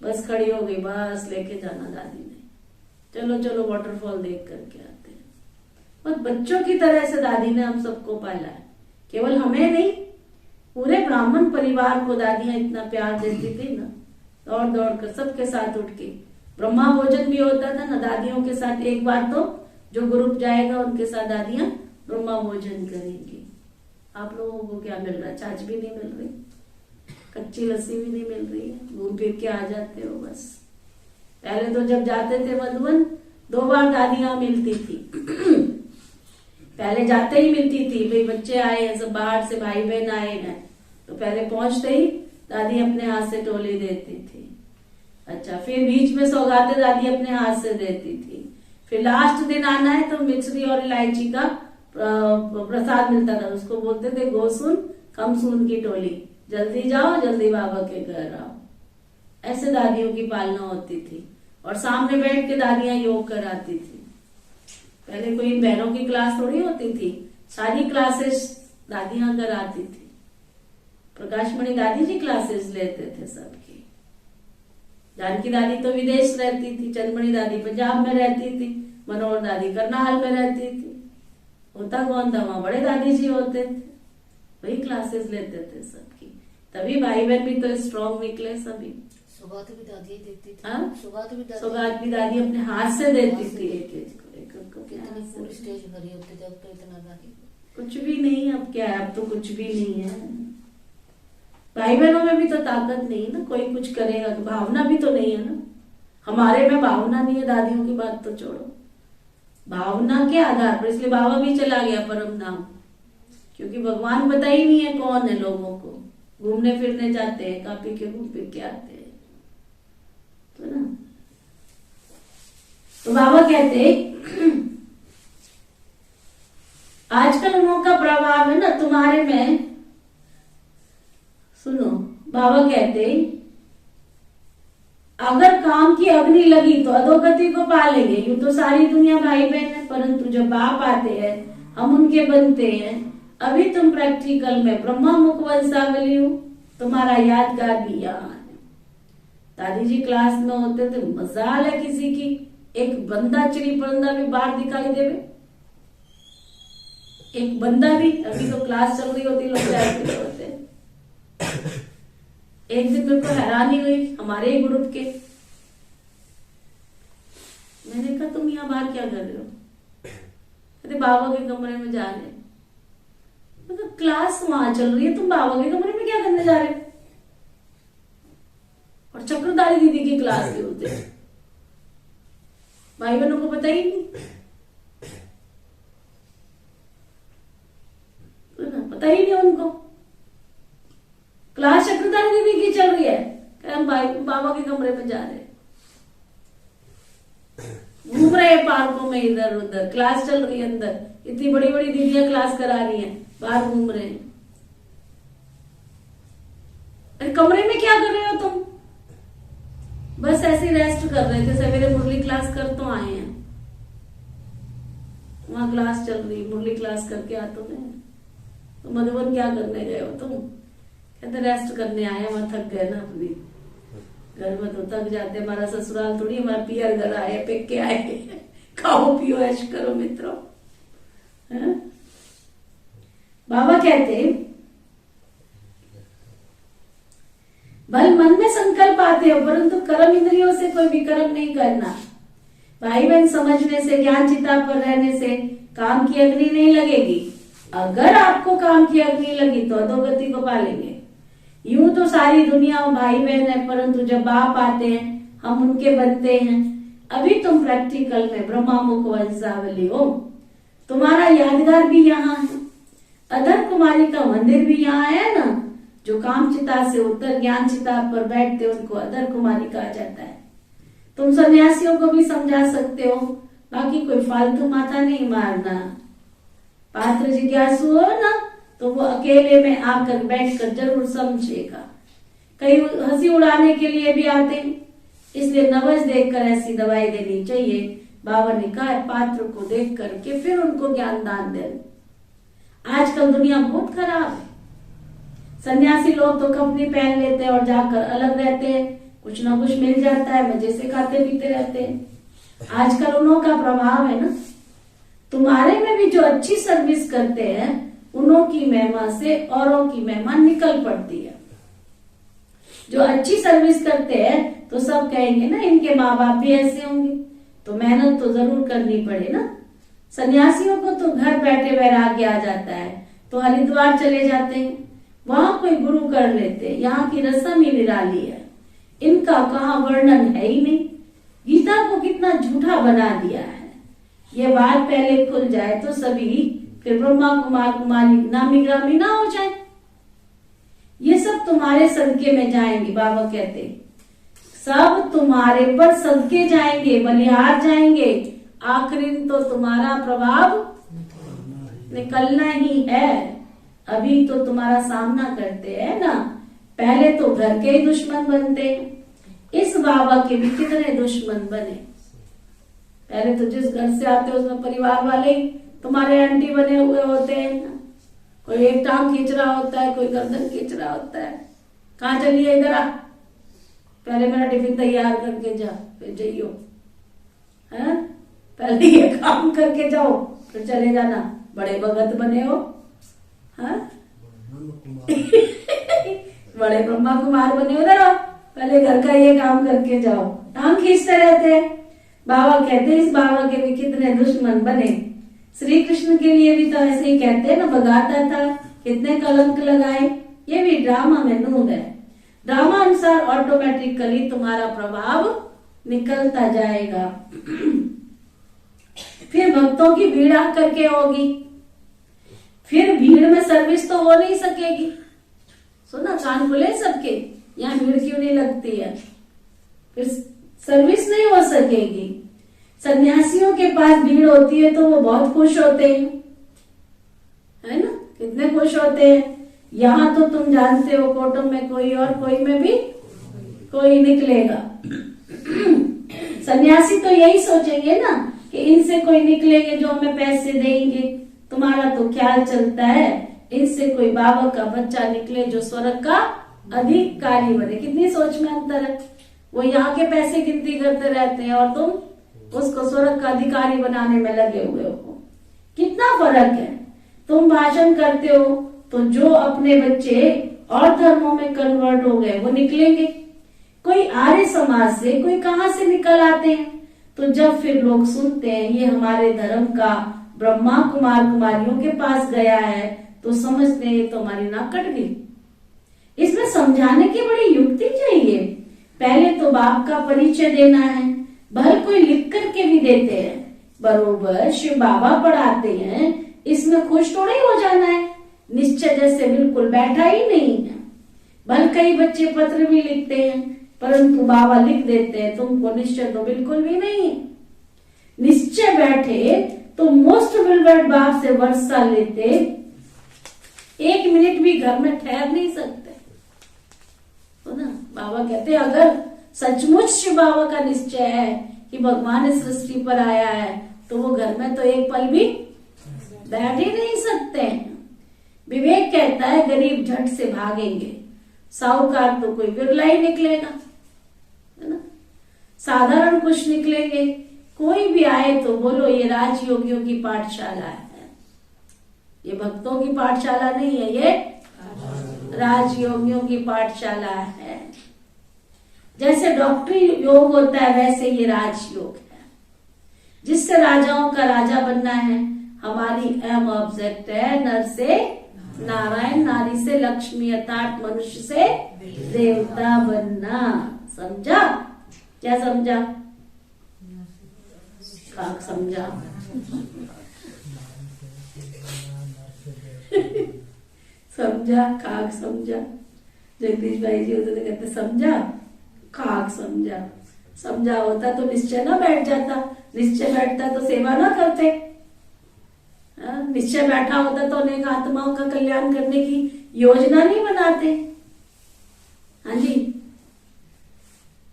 बस खड़ी हो गई, बस लेके जाना दादी ने, चलो चलो वाटरफॉल देख करके आते हैं। और बच्चों की तरह से दादी ने हम सबको पाला है, केवल हमें नहीं, पूरे ब्राह्मण परिवार को दादियां इतना प्यार देती थी ना, दौड़ दौड़ कर सबके साथ उठ के। ब्रह्मा भोजन भी होता था ना दादियों के साथ। एक बार तो जो ग्रुप जाएगा उनके साथ दादियां ब्रह्मा भोजन करेंगी। आप लोगों को क्या मिल रहा है? छाछ भी नहीं मिल रही, कच्ची लस्सी भी नहीं मिल रही है, घूम फिर के आ जाते हो बस। पहले तो जब जाते थे मधुबन 2 बार दादियां मिलती थी। पहले जाते ही मिलती थी, भाई बच्चे आए हैं सब बाहर से, भाई बहन आए हैं, तो पहले पहुंचते ही दादी अपने हाथ से टोली देती थी। अच्छा, फिर बीच में सौगातें दादी अपने हाथ से देती थी। फिर लास्ट दिन आना है तो मिश्री और इलायची का प्रसाद मिलता था, उसको बोलते थे गोसुन कमसून की टोली, जल्दी जाओ जल्दी बाबा के घर आओ। ऐसे दादियों की पालना होती थी। और सामने बैठ के दादियां योग कराती थी। पहले कोई बहनों की क्लास थोड़ी होती थी, सारी क्लासेस दादियां कराती थी। प्रकाशमणि दादी जी क्लासेस लेते थे सबकी। जानकी दादी तो विदेश रहती थी, चंदमणि दादी पंजाब में रहती थी, मनोहर दादी करनाल में रहती थी। होता कौन था वहां? बड़े दादी जी होते थे, वही क्लासेस लेते थे सबकी। तभी भाई बहन भी तो स्ट्रॉन्ग निकले सभी। सौगात भी दादी देती थी। हाँ? सौगात भी दादी अपने हाथ से देती थी, एक को कितनी पूरी स्टेज भरी होती थी, अब तो इतना नहीं। कुछ भी नहीं, अब क्या है, अब तो कुछ भी नहीं है। भाई बहनों में भी तो ताकत नहीं ना, कोई कुछ करेगा तो भावना भी तो नहीं है ना। हमारे में भावना नहीं है, दादियों की बात तो छोड़ो, भावना के आधार पर। इसलिए बाबा भी चला गया परम धाम, क्योंकि भगवान पता ही नहीं है कौन है। लोगों को घूमने फिरने जाते हैं, कापी के घूम फिर के आते हैं, तो ना। तो बाबा कहते आजकल उनका प्रभाव है ना तुम्हारे में। सुनो, बाबा कहते अगर काम की अग्नि लगी तो अधोगति को पालेंगे। यूं तो सारी दुनिया भाई बहन है, परंतु जब बाप आते हैं हम उनके बनते हैं। अभी तुम प्रैक्टिकल में ब्रह्मा मुख वंशावली हो, तुम्हारा यादगार भी यहाँ है। दादी जी क्लास में होते थे, मजाल है किसी की एक बंदा चिड़ी परंदा भी बाहर दिखाई देवे, एक बंदा भी। अभी तो क्लास चल रही होती, लोग जाते होते। एक दिन मेरे को हैरानी हुई हमारे ही ग्रुप के। मैंने कहा तुम यहाँ बाहर क्या कर रहे हो? कहते बाबा के कमरे में जा रहे। मतलब क्लास वहां चल रही है, तुम बाबा के कमरे में क्या करने जा रहे हो? और चक्रधारी दीदी की क्लास भी होते, भाई बहनों को पता ही नहीं, पता ही नहीं उनको। क्लास चक्रधारी दीदी की चल रही है, हम भाई बाबा के कमरे में जा रहे हैं, घूम रहे हैं पार्कों में इधर उधर। क्लास चल रही है अंदर, इतनी बड़ी बड़ी दीदियां क्लास करा रही हैं, बाहर घूम रहे हैं। अरे कमरे में क्या कर रहे हो तुम? बस ऐसे रेस्ट कर रहे थे, सवेरे मुरली क्लास कर तो आए हैं, वहां क्लास चल रही, मुरली क्लास करके आते हैं। तो मधुबन क्या करने गए हो तुम? कहते रेस्ट करने आए, वहां थक गए ना, अपनी घर में तो थक जाते। हमारा ससुराल थोड़ी, हमारा पियर घर आए, पेके आए, खाओ पियो ऐश करो मित्रों। बाबा कहते भल मन में संकल्प आते हो, परंतु कर्म इंद्रियों से कोई विकर्म नहीं करना। भाई बहन समझने से, ज्ञान चिता पर रहने से काम की अग्नि नहीं लगेगी। अगर आपको काम की अग्नि लगी तो अधोगति को पालेंगे। यूं तो सारी दुनिया भाई बहन है, परंतु जब बाप आते हैं हम उनके बनते हैं। अभी तुम प्रैक्टिकल में ब्रह्मा मुख वंशावली हो, तुम्हारा यादगार भी यहाँ है। अधर कुमारी का मंदिर भी यहाँ है ना। जो काम चिता से उत्तर ज्ञान चिता पर बैठते उनको अधर कुमारी कहा जाता है। तुम सन्यासियों को भी समझा सकते हो, बाकी कोई फालतू माथा नहीं मारना। पात्र जिज्ञासु हो ना, तो वो अकेले में आकर बैठकर जरूर समझेगा। कई हंसी उड़ाने के लिए भी आते हैं, इसलिए नवज देखकर ऐसी दवाई देनी चाहिए। बाबा ने कहा पात्र को देख करके फिर उनको ज्ञान दान देना। आजकल दुनिया बहुत खराब है। सन्यासी लोग तो कंपनी पहन लेते हैं और जाकर अलग रहते हैं, कुछ ना कुछ मिल जाता है, मजे से खाते पीते रहते हैं। आजकल उन्हों का प्रभाव है ना। तुम्हारे में भी जो अच्छी सर्विस करते हैं उन्हों की महिमा से औरों की महिमा निकल पड़ती है। जो अच्छी सर्विस करते हैं तो सब कहेंगे ना इनके माँ बाप भी ऐसे होंगे, तो मेहनत तो जरूर करनी पड़े ना। सन्यासियों को तो घर बैठे वैराग्य आ जाता है, तो हरिद्वार चले जाते हैं, वहां कोई गुरु कर लेते। यहाँ की रस्म ही निराली है, इनका कहाँ वर्णन है ही नहीं। गीता को कितना झूठा बना दिया है। ये बात पहले खुल जाए तो सभी फिर ब्रह्मा कुमार कुमारी नामी ग्रामी ना हो जाए। ये सब तुम्हारे सदके में जाएंगे, बाबा कहते सब तुम्हारे पर सदके जाएंगे, बलिहार जाएंगे। आखिरी तो तुम्हारा प्रभाव निकलना ही है। अभी तो तुम्हारा सामना करते हैं ना, पहले तो घर के ही दुश्मन बनते हैं। इस बाबा के भी कितने दुश्मन बने। पहले तो जिस घर से आते हो उसमें परिवार वाले ही तुम्हारे आंटी बने हुए होते हैं ना। कोई एक टांग खींच रहा होता है, कोई गर्दन खींच रहा होता है। कहाँ चलिए, इधर आ, पहले मेरा टिफिन तैयार करके जा, फिर जाइयो। है पहले ये काम करके जाओ फिर चले जाना। बड़े भगत बने हो। हाँ बड़े ब्रह्मा कुमार बने हो ना, पहले घर का ये काम करके जाओ। टांग खींचते रहते हैं। बाबा कहते हैं इस बाबा के भी कितने दुश्मन बने। श्री कृष्ण के लिए भी तो ऐसे ही कहते हैं ना, भगाता था, कितने कलंक लगाए। ये भी ड्रामा में नूर है। ड्रामा अनुसार ऑटोमेटिकली तुम्हारा प्रभाव निकलता जाएगा। फिर भक्तों की भीड़ आकर के होगी, फिर भीड़ में सर्विस तो हो नहीं सकेगी। सुना, कान खुले सबके, यहाँ भीड़ क्यों नहीं लगती है, फिर सर्विस नहीं हो सकेगी। सन्यासियों के पास भीड़ होती है तो वो बहुत खुश होते हैं, है ना, कितने खुश होते हैं। यहाँ तो तुम जानते हो कोटों में कोई और कोई में भी कोई निकलेगा। सन्यासी तो यही सोचेंगे ना कि इनसे कोई निकलेंगे जो हमें पैसे देंगे। तुम्हारा तो ख्याल चलता है इनसे कोई बाबा का बच्चा निकले जो स्वर्ग का अधिकारी बने। कितनी सोच में अंतर है। वो यहाँ के पैसे गिनती करते रहते हैं और तुम उसको स्वर्ग का अधिकारी बनाने में लगे हुए हो। कितना फर्क है। तुम भाषण करते हो तो जो अपने बच्चे और धर्मों में कन्वर्ट हो गए वो निकलेंगे। कोई आर्य समाज से, कोई कहां से निकल आते हैं। तो जब फिर लोग सुनते हैं ये हमारे धर्म का ब्रह्मा कुमार कुमारियों के पास गया है तो समझते हैं ये तो हमारी नाक कट गई। इसमें समझाने की बड़ी युक्ति चाहिए। पहले तो बाप का परिचय देना है। भले कोई लिख करके भी देते हैं, बरोबर शिव बाबा पढ़ाते हैं, इसमें खुश थोड़ा ही हो जाना है। निश्चय जैसे बिल्कुल बैठा ही नहीं है। भले कई बच्चे पत्र भी लिखते हैं परंतु बाबा लिख देते हैं, तुमको निश्चय तो बिल्कुल भी नहीं है। निश्चय बैठे तो मोस्ट विलवर्ड बाप से वर्षा लेते, एक मिनट भी घर में ठहर नहीं सकते। तो ना बाबा कहते हैं अगर सचमुच शिव बाबा का निश्चय है कि भगवान इस सृष्टि पर आया है तो वो घर में तो एक पल भी बैठ ही नहीं सकते हैं। विवेक कहता है गरीब झट से भागेंगे, साहूकार तो कोई बिरला ही निकलेगा, है ना। साधारण कुछ निकलेंगे। कोई भी आए तो बोलो ये राजयोगियों की पाठशाला है, ये भक्तों की पाठशाला नहीं है, ये राजयोगियों की पाठशाला है। जैसे डॉक्टरी योग होता है वैसे ये राजयोग है, जिससे राजाओं का राजा बनना है। हमारी एम ऑब्जेक्ट है नर से नारायण, नारी से लक्ष्मी, अर्थात मनुष्य से देवता बनना। समझा? क्या समझा? खाक समझा? समझा? खाक समझा? जगदीश भाई जी होते थे कहते समझा, खाक समझा। समझा होता तो निश्चय ना बैठ जाता, निश्चय बैठता तो सेवा ना करते। निश्चय बैठा होता तो अनेक आत्माओं का कल्याण करने की योजना नहीं बनाते। हाँ जी,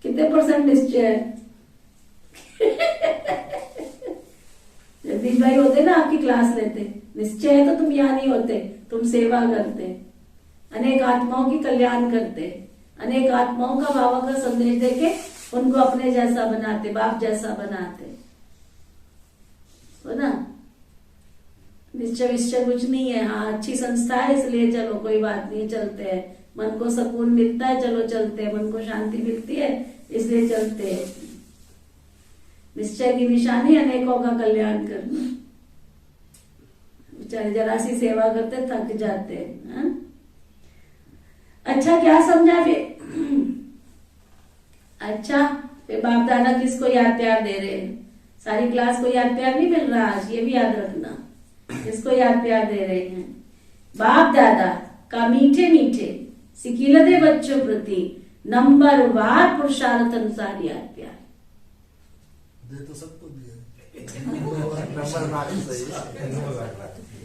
कितने % निश्चय है? जगदीश भाई होते ना आपकी क्लास लेते, निश्चय है तो तुम यहाँ नहीं होते, तुम सेवा करते, अनेक आत्माओं की कल्याण करते, अनेक आत्माओं का बाबा का संदेश देके उनको अपने जैसा बनाते, बाप जैसा बनाते। तो ना निश्चय विश्चय कुछ नहीं है। हाँ अच्छी संस्था है इसलिए चलो कोई बात नहीं, चलते हैं। मन को सुकून मिलता है, चलो चलते हैं। मन को शांति मिलती है इसलिए चलते हैं। निश्चय की निशानी अनेकों का कल्याण करना। बेचारे जरा सी सेवा करते थक जाते हैं। अच्छा क्या समझा फिर? अच्छा फिर बाप दादा किसको याद प्यार दे रहे हैं? सारी क्लास को याद प्यार नहीं मिल रहा आज, ये भी याद रखना। किसको याद प्यार दे रहे हैं? बाप दादा का मीठे मीठे सिकिलदे बच्चों प्रति नंबर वार पुरुषार्थ अनुसार याद प्यार। दे तो सबको दिया नंबर मार्क सही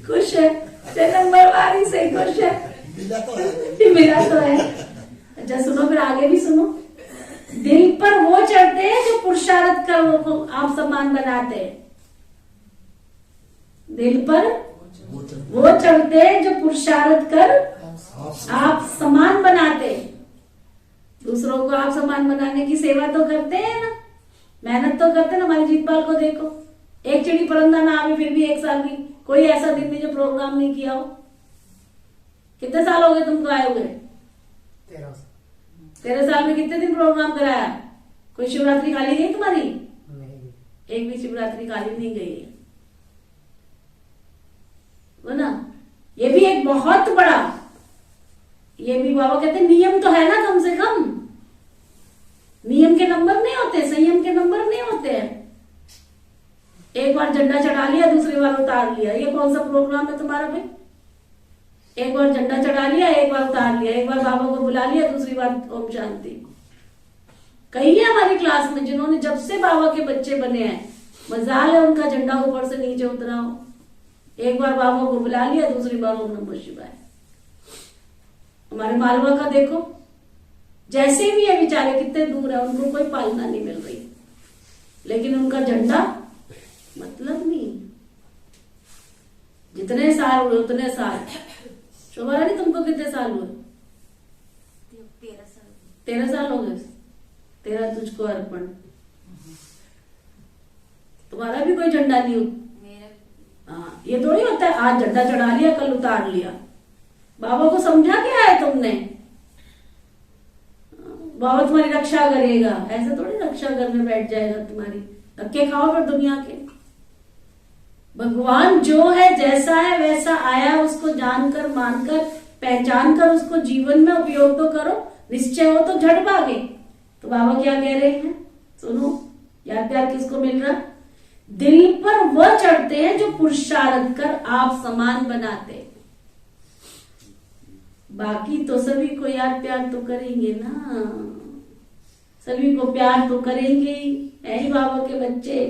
खुश है, ते नंबर वार ही सही, खुश है, मिला तो है। ये मेरा तो है। अच्छा सुनो, फिर आगे भी सुनो। दिल पर वो चढ़ते हैं जो पुरुषार्थ कर वो आप सम्मान बनाते हैं। दिल पर वो चढ़ते हैं जो पुरुषार्थ कर आप सम्मान बनाते हैं। दूसरों को आप सम्मान बनाने की सेवा तो करते हैं ना, मेहनत तो करते हैं ना। हमारी जीतपाल को देखो, एक चिड़ी परिंदा ना आवे फिर भी 1 साल भी कोई ऐसा दिन नहीं जो प्रोग्राम नहीं किया हो। कितने साल हो गए तुमको आए हुए? 13 साल में कितने दिन प्रोग्राम कराया? कोई शिवरात्रि खाली गई तुम्हारी? एक भी शिवरात्रि खाली नहीं गई है, वो ना। ये भी एक बहुत बड़ा, ये भी बाबा कहते हैं नियम तो है ना, कम से कम नियम के नंबर नहीं होते, संयम के नंबर नहीं होते हैं। एक बार झंडा चढ़ा लिया, दूसरी बार उतार लिया, ये कौन सा प्रोग्राम है तुम्हारा भाई? एक बार झंडा चढ़ा लिया, एक बार उतार लिया, एक बार बाबा को बुला लिया, दूसरी बार ओम शांति। कई है हमारी क्लास में जिन्होंने जब से बाबा के बच्चे बने हैं, मजाल है उनका झंडा ऊपर से नीचे उतरा हो। एक बार बाबा को बुला लिया, दूसरी बार ओम नमः शिवाय। हमारे मालवा का देखो, जैसे भी है बेचारे, कितने दूर है, उनको कोई पालना नहीं मिल रही, लेकिन उनका झंडा मतलब नहीं। जितने साल हुए उतने साल। शोभा रानी तुमको कितने साल हुए? 13 साल हो गए। 13 तुझको अर्पण। तुम्हारा भी कोई झंडा नहीं हो? हाँ, ये थोड़ी होता है आज झंडा चढ़ा लिया कल उतार लिया। बाबा को समझा क्या है तुमने? बाबा तुम्हारी रक्षा करेगा, ऐसे थोड़ी रक्षा करने बैठ जाएगा तुम्हारी। धक्के खाओ फिर दुनिया के। भगवान जो है, जैसा है वैसा आया, उसको जानकर मानकर पहचान कर उसको जीवन में उपयोग तो करो। निश्चय हो तो झड़ भागे। तो बाबा क्या कह रहे हैं सुनो, याद प्यार किसको मिल रहा? दिल पर वह चढ़ते हैं जो पुरुषार्थ कर आप समान बनाते। बाकी तो सभी को याद प्यार तो करेंगे ना, सभी को प्यार तो करेंगे ही। है ही बाबा के बच्चे,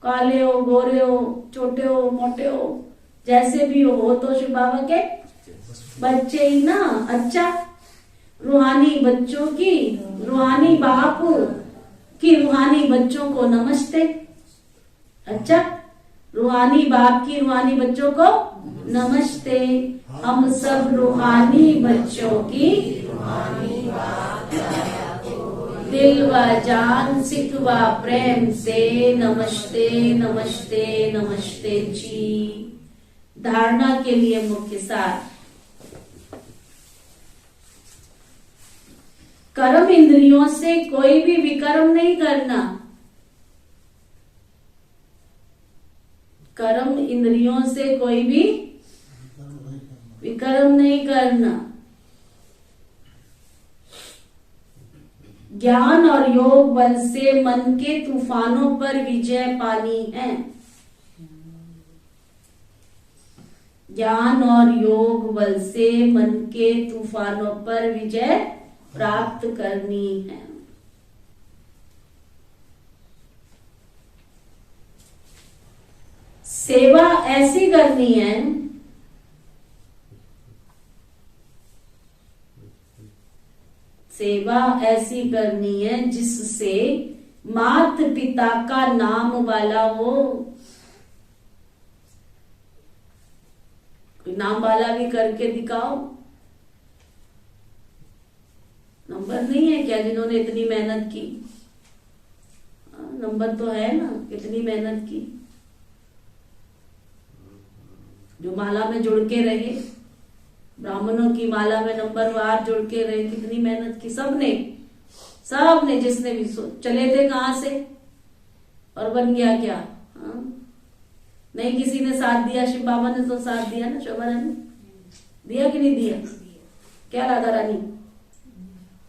काले हो, गोरे हो, छोटे हो, मोटे हो, जैसे भी हो तो शिव बाबा के बच्चे ही ना। अच्छा, रूहानी बच्चों की, रूहानी बाप की रूहानी बच्चों को नमस्ते। अच्छा, रूहानी बाप की रूहानी बच्चों को नमस्ते। हम सब रूहानी बच्चों की दिल व जान सिख व प्रेम से नमस्ते नमस्ते नमस्ते जी। धारणा के लिए मुख्य सार। कर्म इंद्रियों से कोई भी विकर्म नहीं करना। कर्म इंद्रियों से कोई भी विकर्म नहीं करना। ज्ञान और योग बल से मन के तूफानों पर विजय पानी है। ज्ञान और योग बल से मन के तूफानों पर विजय प्राप्त करनी है। सेवा ऐसी करनी है सेवा ऐसी करनी है जिससे माता पिता का नाम वाला हो। कोई नाम वाला भी करके दिखाओ। नंबर नहीं है क्या जिन्होंने इतनी मेहनत की? नंबर तो है ना, कितनी मेहनत की। जो माला में जुड़ के रहे, ब्राह्मणों की माला में नंबरवार जुड़ के रहे, कितनी मेहनत की सबने जिसने भी चले थे कहां से और बन गया क्या? हाँ? नहीं किसी ने साथ दिया, शिव बाबा ने तो साथ दिया ना। शोभा रानी दिया कि नहीं दिया? क्या राधा रानी?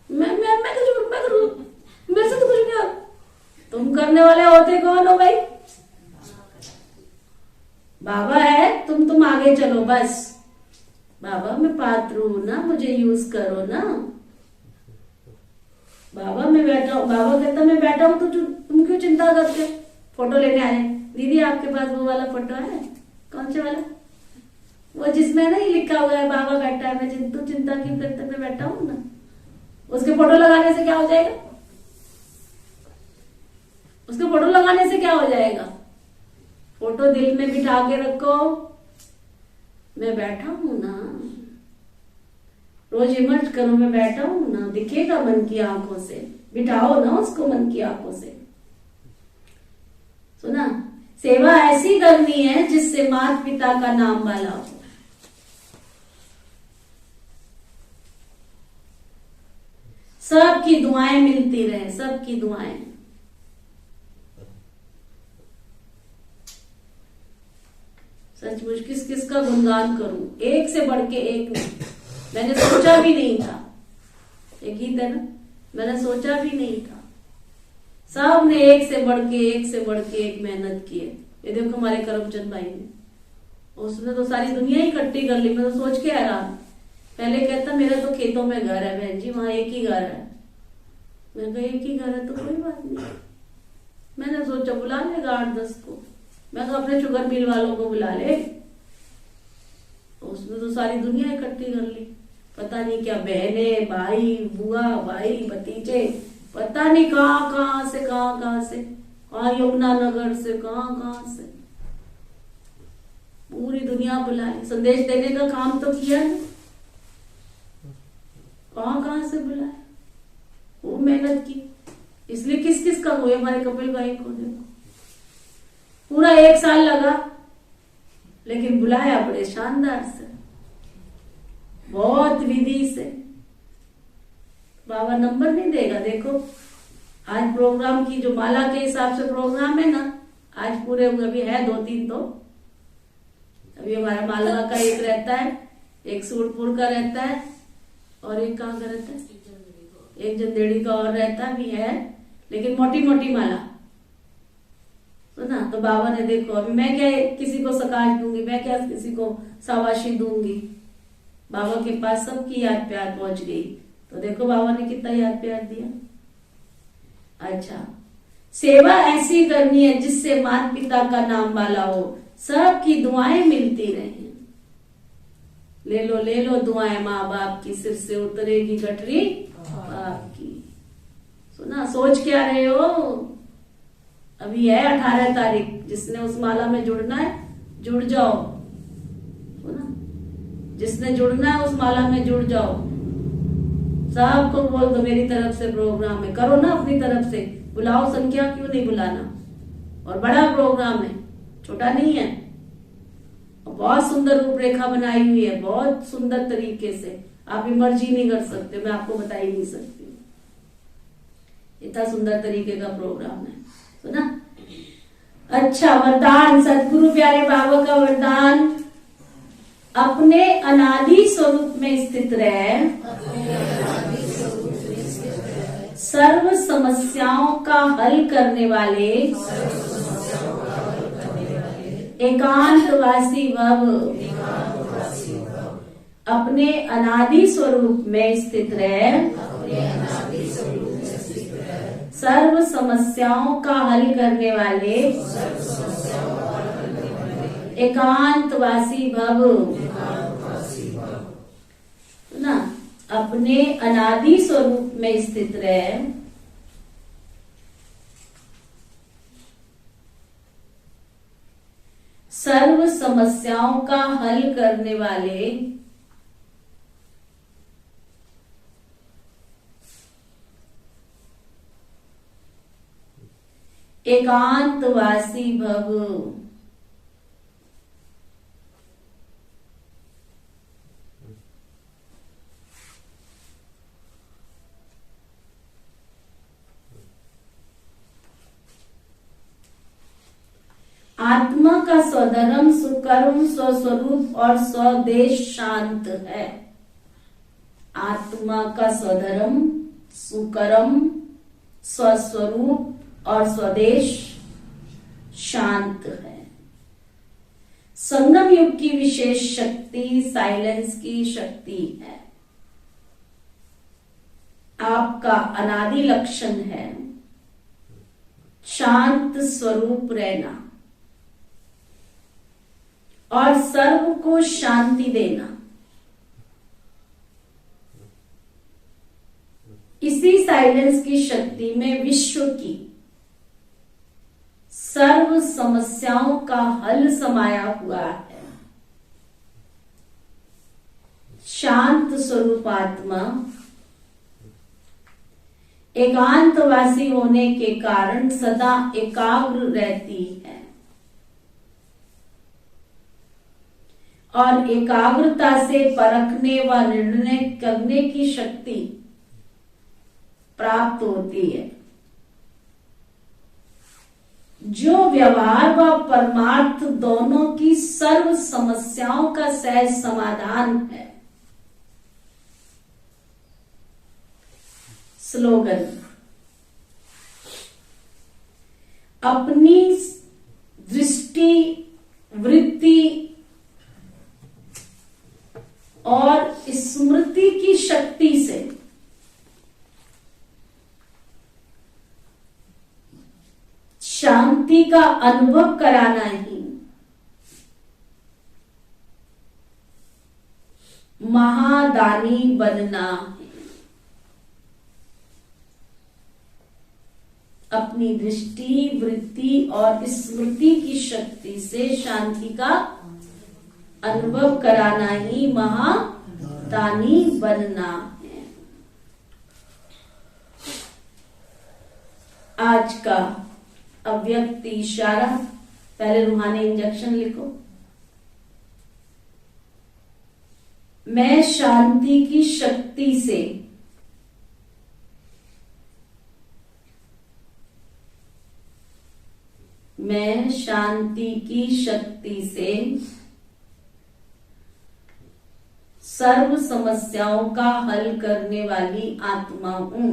मैं मेरे से तो कुछ नहीं। तुम करने वाले होते कौन हो भाई? बाबा है, तुम आगे चलो बस। बाबा मैं पात्र हूं ना, मुझे यूज करो ना। बाबा मैं बैठा हूँ, बाबा कहता मैं बैठा हूं तो तुम क्यों चिंता करते हो? फोटो लेने आए दीदी, आपके पास वो वाला फोटो है? कौन से वाला? वो जिसमें नहीं लिखा हुआ है बाबा बैठा है, मैं तू चिंता क्यों करते, मैं बैठा हूं ना। उसके फोटो लगाने से क्या हो जाएगा? उसके फोटो लगाने से क्या हो जाएगा? फोटो दिल में बिठा के रखो, मैं बैठा हूं ना। रोज इमर्ज करो, मैं बैठा हूं ना, दिखेगा मन की आंखों से। बिठाओ ना उसको मन की आंखों से। सुना? सेवा ऐसी करनी है जिससे माता पिता का नाम वाला हो। सबकी दुआएं मिलती रहे, सबकी दुआएं। सचमुच किस किस का गुणगान करूं, एक से बढ़ के एक नहीं। मैंने सोचा भी नहीं था, एक गीत है ना, मैंने सोचा भी नहीं था। सब ने एक से बढ़ के एक मेहनत की है। ये देखो हमारे करमचंद भाई ने, उसने तो सारी दुनिया ही इकट्ठी कर ली। मैं तो सोच के हैरान। पहले कहता मेरा तो खेतों में घर है बहन जी, वहां एक ही घर है। मैं कहा एक ही घर है तो कोई बात नहीं। मैंने सोचा बुला लेगा 8-10 को। मैं तो अपने शुगर मिल वालों को बुला ले। उसने तो सारी दुनिया इकट्ठी कर ली। पता नहीं क्या बहने, भाई, बुआ, भाई, भतीजे, पता नहीं कहां से कहां यमुना नगर से कहां से पूरी दुनिया बुलाई। संदेश देने का काम तो किया नहीं, कहां से बुलाए, वो मेहनत की। इसलिए किस किस का हुए, हमारे कपिल भाई को देखो पूरा 1 साल लगा, लेकिन बुलाया बड़े शानदार से, बहुत विधि से। बाबा नंबर नहीं देगा। देखो आज प्रोग्राम की जो माला के हिसाब से प्रोग्राम है ना, आज पूरे अभी है 2-3 तो। अभी हमारा मालवा का एक रहता है, एक सूरपुर का रहता है, और एक कहाँ का रहता है, एक जंदेड़ी का और रहता भी है, लेकिन मोटी मोटी माला। सुना? तो बाबा ने देखो, अभी मैं क्या किसी को सकाश दूंगी, मैं क्या किसी को शाबाशी दूंगी। बाबा के पास सबकी याद प्यार पहुंच गई। तो देखो बाबा ने कितना याद प्यार दिया। अच्छा, सेवा ऐसी करनी है जिससे माता पिता का नाम वाला हो, सबकी दुआएं मिलती रहे। ले लो दुआएं माँ बाप की, सिर से उतरेगी गठरी आपकी। सुना? सोच क्या रहे हो? अभी है 18 तारीख, जिसने उस माला में जुड़ना है जुड़ जाओ। सुना? जिसने जुड़ना है उस माला में जुड़ जाओ। सबको बोल दो मेरी तरफ से प्रोग्राम है, करो ना अपनी तरफ से, बुलाओ। संख्या क्यों नहीं बुलाना? और बड़ा प्रोग्राम है, छोटा नहीं है। बहुत सुंदर रूपरेखा बनाई हुई है, बहुत सुंदर तरीके से। आप इमर्जी नहीं कर सकते, मैं आपको बता ही नहीं सकती। इतना सुंदर तरीके का प्रोग्राम है। सुना? अच्छा, वरदान, सदगुरु प्यारे बाबा का वरदान, अपने अनादि स्वरूप में स्थित रहे, सर्व समस्याओं का हल करने वाले एकांतवासी भव। अपने अनादि स्वरूप में स्थित रहे, सर्व समस्याओं का हल करने वाले एकांतवासी भव। ना, अपने अनादि स्वरूप में स्थित रहे, सर्व समस्याओं का हल करने वाले एकांतवासी भव। आत्मा का स्वधर्म, सुकर्म, स्वस्वरूप और स्वदेश शांत है। आत्मा का स्वधर्म, सुकर्म, स्वस्वरूप और स्वदेश शांत है। संगम युग की विशेष शक्ति साइलेंस की शक्ति है। आपका अनादि लक्षण है शांत स्वरूप रहना और सर्व को शांति देना। इसी साइलेंस की शक्ति में विश्व की सर्व समस्याओं का हल समाया हुआ है। शांत स्वरूप आत्मा एकांतवासी होने के कारण सदा एकाग्र रहती है और एकाग्रता से परखने व निर्णय करने की शक्ति प्राप्त होती है। जो व्यवहार व परमार्थ दोनों की सर्व समस्याओं का सहज समाधान है। स्लोगन, अपनी दृष्टि, वृत्ति और स्मृति की शक्ति से शांति का अनुभव कराना ही महादानी बनना है। अपनी दृष्टि, वृत्ति और स्मृति की शक्ति से शांति का अनुभव कराना ही महादानी बनना है। आज का अव्यक्त इशारा, पहले रूहानी इंजेक्शन लिखो। मैं शांति की शक्ति से सर्व समस्याओं का हल करने वाली आत्मा हूं।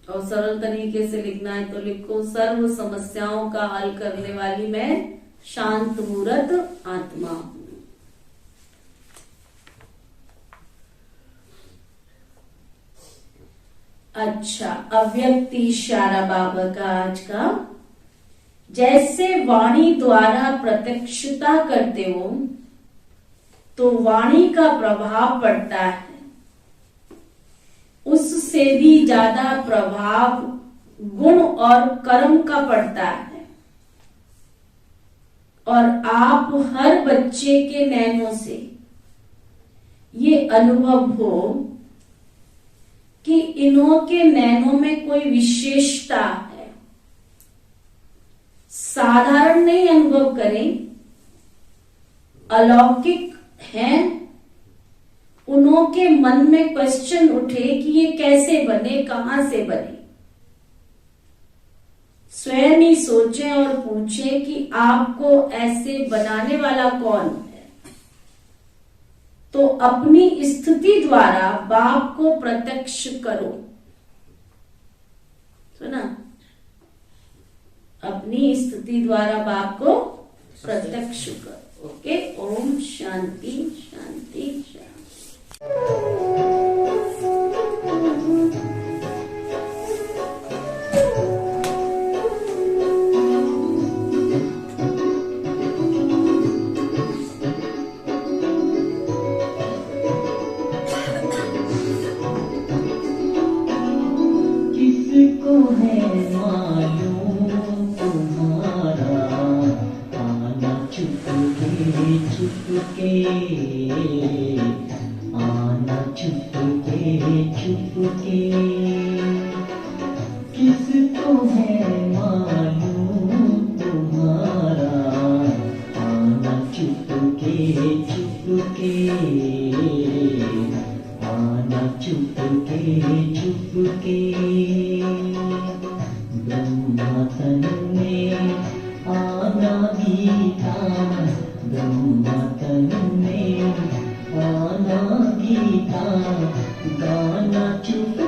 और सरल तरीके से लिखना है तो लिखो, सर्व समस्याओं का हल करने वाली मैं शांत मूर्त आत्मा हूं। अच्छा, अव्यक्त इशारा बाबा का आज का, जैसे वाणी द्वारा प्रत्यक्षता करते हो तो वाणी का प्रभाव पड़ता है, उससे भी ज्यादा प्रभाव गुण और कर्म का पड़ता है। और आप हर बच्चे के नैनों से ये अनुभव हो कि इन्हों के नैनों में कोई विशेषता है। साधारण नहीं अनुभव करें, अलौकिक हैं। उन्हों के मन में क्वेश्चन उठे कि ये कैसे बने, कहां से बने। स्वयं ही सोचें और पूछें कि आपको ऐसे बनाने वाला कौन है। तो अपनी स्थिति द्वारा बाप को प्रत्यक्ष करो। सुना, अपनी स्थिति द्वारा बाप को प्रत्यक्ष करो। ओके, ओम शांति शांति शांति। किसको है मालूम तुम्हारा आना चुपके चुपके, आना चुपके चुपके। किसको है मालूम तुम्हारा आना चुपके चुपके, आना चुपके चुपके। ब्रह्मा तन में आना भी था, ब्रह्मा तन में आना भी था। गाना चुप